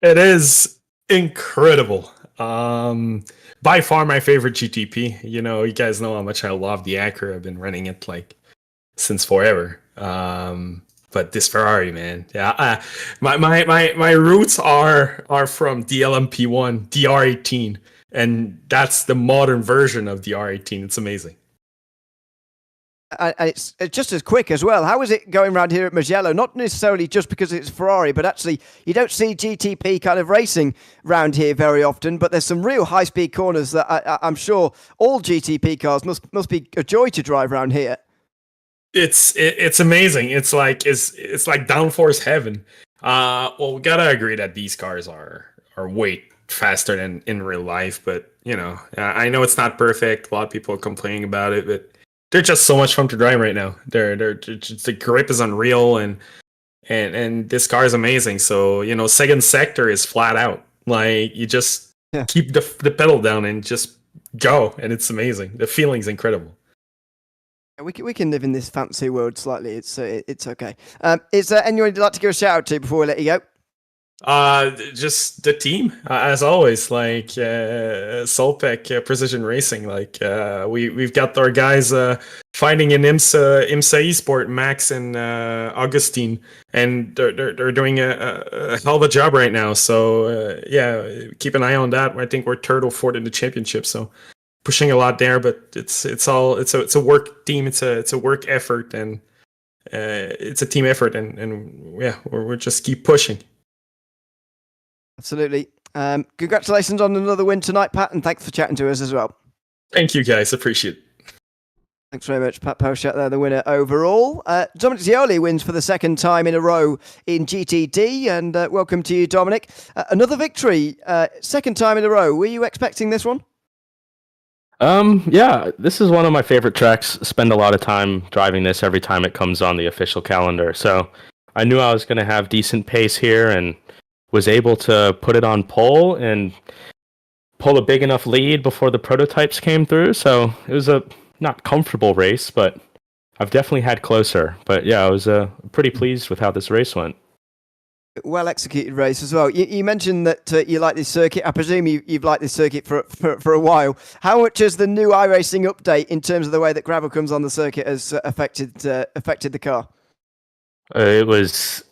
It is incredible. By far my favorite GTP. You know, you guys know how much I love the Acura. I've been running it like since forever. But this Ferrari, man, yeah. My roots are from the LMP1, the R18, and that's the modern version of the R18. It's amazing. And it's just as quick as well. How is it going around here at Mugello? Not necessarily just because it's Ferrari, but actually you don't see GTP kind of racing around here very often. But there's some real high-speed corners that I'm sure all GTP cars must be a joy to drive around here. It's amazing. It's like downforce heaven. Well, we gotta agree that these cars are way faster than in real life. But you know, I know it's not perfect. A lot of people are complaining about it, but they're just so much fun to drive right now. They're just, the grip is unreal, and this car is amazing. So you know, second sector is flat out. Like you just keep the pedal down and just go, and it's amazing. The feeling's incredible. We can live in this fancy world slightly. It's okay. Is there anyone you'd like to give a shout out to before we let you go? Just the team, as always, like Solpec Precision Racing. Like we've got our guys fighting in IMSA eSport, Max and Augustine, and they're doing a hell of a job right now. So yeah, keep an eye on that. I think we're third or fourth in the championship, so pushing a lot there. But it's a work team. It's a work effort, and it's a team effort, and yeah, we're just keep pushing. Absolutely. Congratulations on another win tonight, Pat, and thanks for chatting to us as well. Thank you, guys. Appreciate it. Thanks very much, Pat Pelchat there, the winner overall. Dominic Zioli wins for the 2nd time in a row in GTD, and welcome to you, Dominic. Another victory, 2nd time in a row. Were you expecting this one? Yeah, this is one of my favorite tracks. Spend a lot of time driving this every time it comes on the official calendar. So I knew I was going to have decent pace here, and was able to put it on pole and pull a big enough lead before the prototypes came through. So it was a not comfortable race, but I've definitely had closer. But yeah, I was pretty pleased with how this race went. Well executed race as well. You mentioned that you like this circuit. I presume you've liked this circuit for a while. How much has the new iRacing update, in terms of the way that gravel comes on the circuit, has affected the car? It was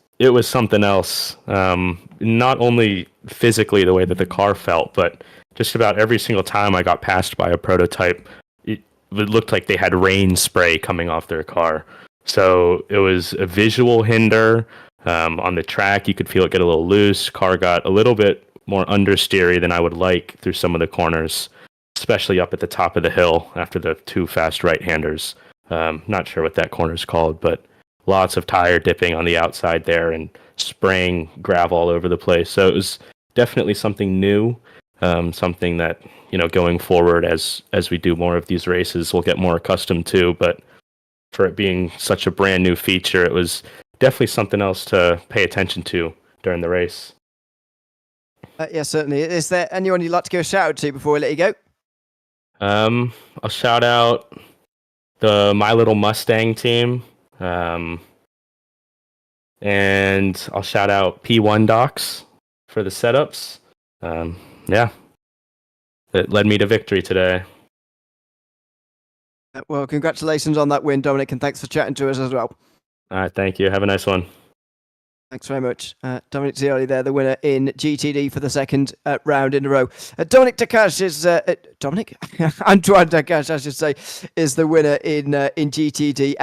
something else. Not only physically the way that the car felt, but just about every single time I got passed by a prototype, it looked like they had rain spray coming off their car. So it was a visual hinder. On the track, you could feel it get a little loose. Car got a little bit more understeery than I would like through some of the corners, especially up at the top of the hill after the two fast right-handers. Not sure what that corner's called, but lots of tire dipping on the outside there and spraying gravel all over the place. So it was definitely something new, something that, going forward as we do more of these races, we'll get more accustomed to. But for it being such a brand new feature, it was definitely something else to pay attention to during the race. Yeah, certainly. Is there anyone you'd like to give a shout out to before we let you go? I'll shout out the My Little Mustang team. And I'll shout out P1 Docs for the setups. Yeah, it led me to victory today. Well, congratulations on that win, Dominic, and thanks for chatting to us as well. All right, thank you. Have a nice one. Thanks very much. Dominic Zioli there, the winner in GTD for the second round in a row. Dominic Takash is... Antoine Takash, I should say, is the winner in GTD.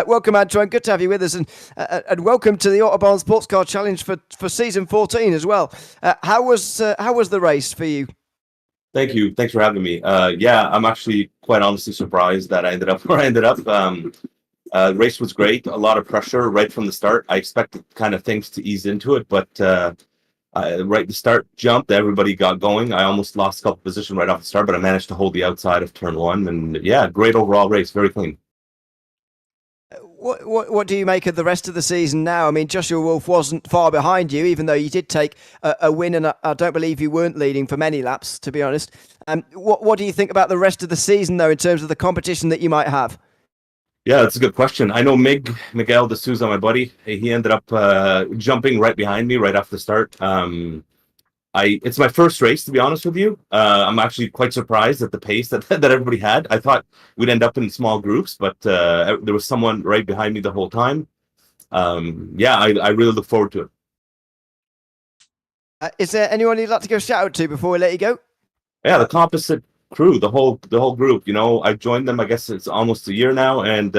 Welcome, Antoine. Good to have you with us. And welcome to the Autobahn Sportscar Challenge for Season 14 as well. How was the race for you? Thank you. Thanks for having me. Yeah, I'm actually quite honestly surprised that I ended up where I ended up. Race was great. A lot of pressure right from the start. I expected kind of things to ease into it, but right the start jump, everybody got going. I almost lost a couple position right off the start, but I managed to hold the outside of turn one. And yeah, great overall race. Very clean. What do you make of the rest of the season now? I mean, Joshua Wolf wasn't far behind you, even though you did take a win, and I don't believe you weren't leading for many laps, to be honest. What do you think about the rest of the season, though, in terms of the competition that you might have? Yeah, that's a good question. I know Miguel de Souza, my buddy, he ended up jumping right behind me right off the start. It's my first race, to be honest with you. I'm actually quite surprised at the pace that everybody had. I thought we'd end up in small groups, but there was someone right behind me the whole time. Yeah, I really look forward to it. Is there anyone you'd like to give a shout out to before we let you go? Yeah, the composite crew, the whole group. I've joined them, I guess it's almost a year now, and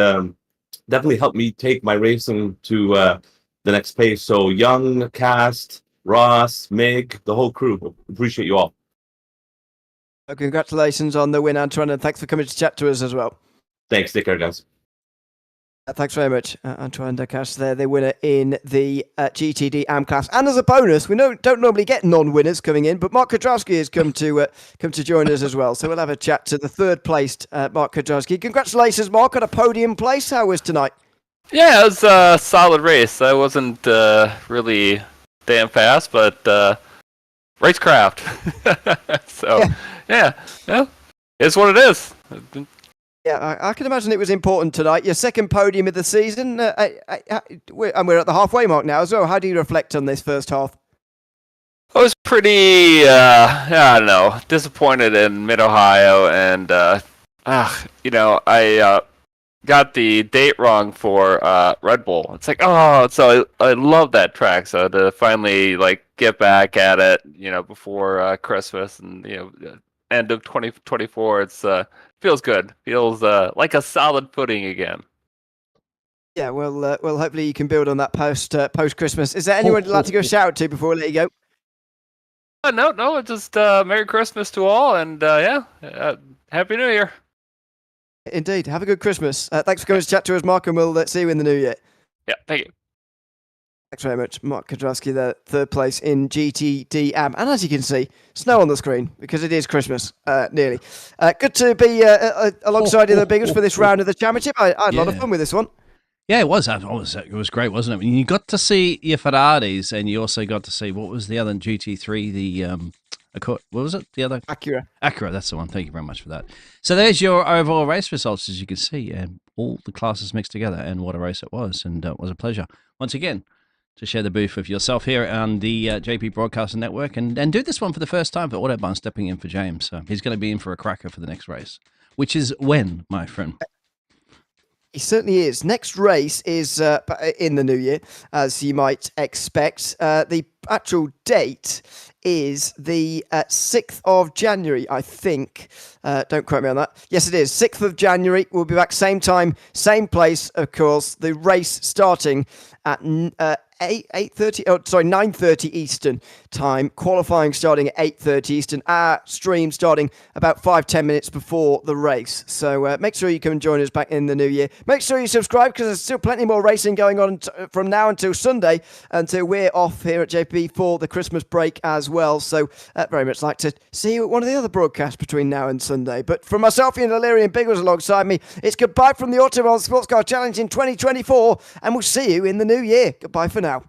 definitely helped me take my racing to the next pace. So Young, Cast, Ross, Mig, the whole crew. Appreciate you all. Congratulations on the win, Antoine, and thanks for coming to chat to us as well. Thanks. Take care, guys. Thanks very much, Antoine Dacash there, the winner in the GTD AM class. And as a bonus, we don't normally get non-winners coming in, but Mark Kudrowski has come to join us as well. So we'll have a chat to the third placed Mark Kudrowski. Congratulations, Mark, on a podium place. How was tonight? Yeah, it was a solid race. I wasn't really damn fast, but racecraft. So yeah, it's what it is. Yeah, I can imagine it was important tonight. Your second podium of the season, and we're at the halfway mark now as well. How do you reflect on this first half? I was pretty, I don't know, disappointed in Mid-Ohio, and, I got the date wrong for Red Bull. It's like, so I love that track, so to finally, get back at it, before Christmas and, end of 2024, it's feels good. Feels like a solid footing again. Yeah, well, hopefully you can build on that post Christmas. Is there anyone you'd like to go shout out to before we let you go? No, just Merry Christmas to all, and Happy New Year. Indeed, have a good Christmas. Thanks for coming to chat to us, Mark, and we'll see you in the new year. Yeah, thank you. Thanks very much, Mark Kudrowski, the third place in GTD AM. And as you can see, snow on the screen because it is Christmas, nearly. Good to be alongside the Biggles for this round of the championship. I had a lot of fun with this one. Yeah, it was. It was great, wasn't it? You got to see your Ferraris, and you also got to see, what was the other GT3, what was it? The other? Acura, that's the one. Thank you very much for that. So there's your overall race results, as you can see. All the classes mixed together, and what a race it was. And it was a pleasure. Once again, to share the booth with yourself here on the JP Broadcasting Network and do this one for the first time for Autobahn, stepping in for James. So he's going to be in for a cracker for the next race, which is when, my friend? He certainly is. Next race is in the new year, as you might expect. The actual date is the 6th of January, I think. Don't quote me on that. Yes, it is. 6th of January. We'll be back same time, same place, of course. The race starting at 9:30 Eastern time. Qualifying starting at 8:30 Eastern. Our stream starting about 5-10 minutes before the race. So make sure you come and join us back in the new year. Make sure you subscribe because there's still plenty more racing going on from now until Sunday, until we're off here at JP for the Christmas break as well. So very much like to see you at one of the other broadcasts between now and Sunday. But from myself, Ian O'Leary and Biggles alongside me, it's goodbye from the Autobahn Sportscar Challenge in 2024, and we'll see you in the new year. Goodbye for now.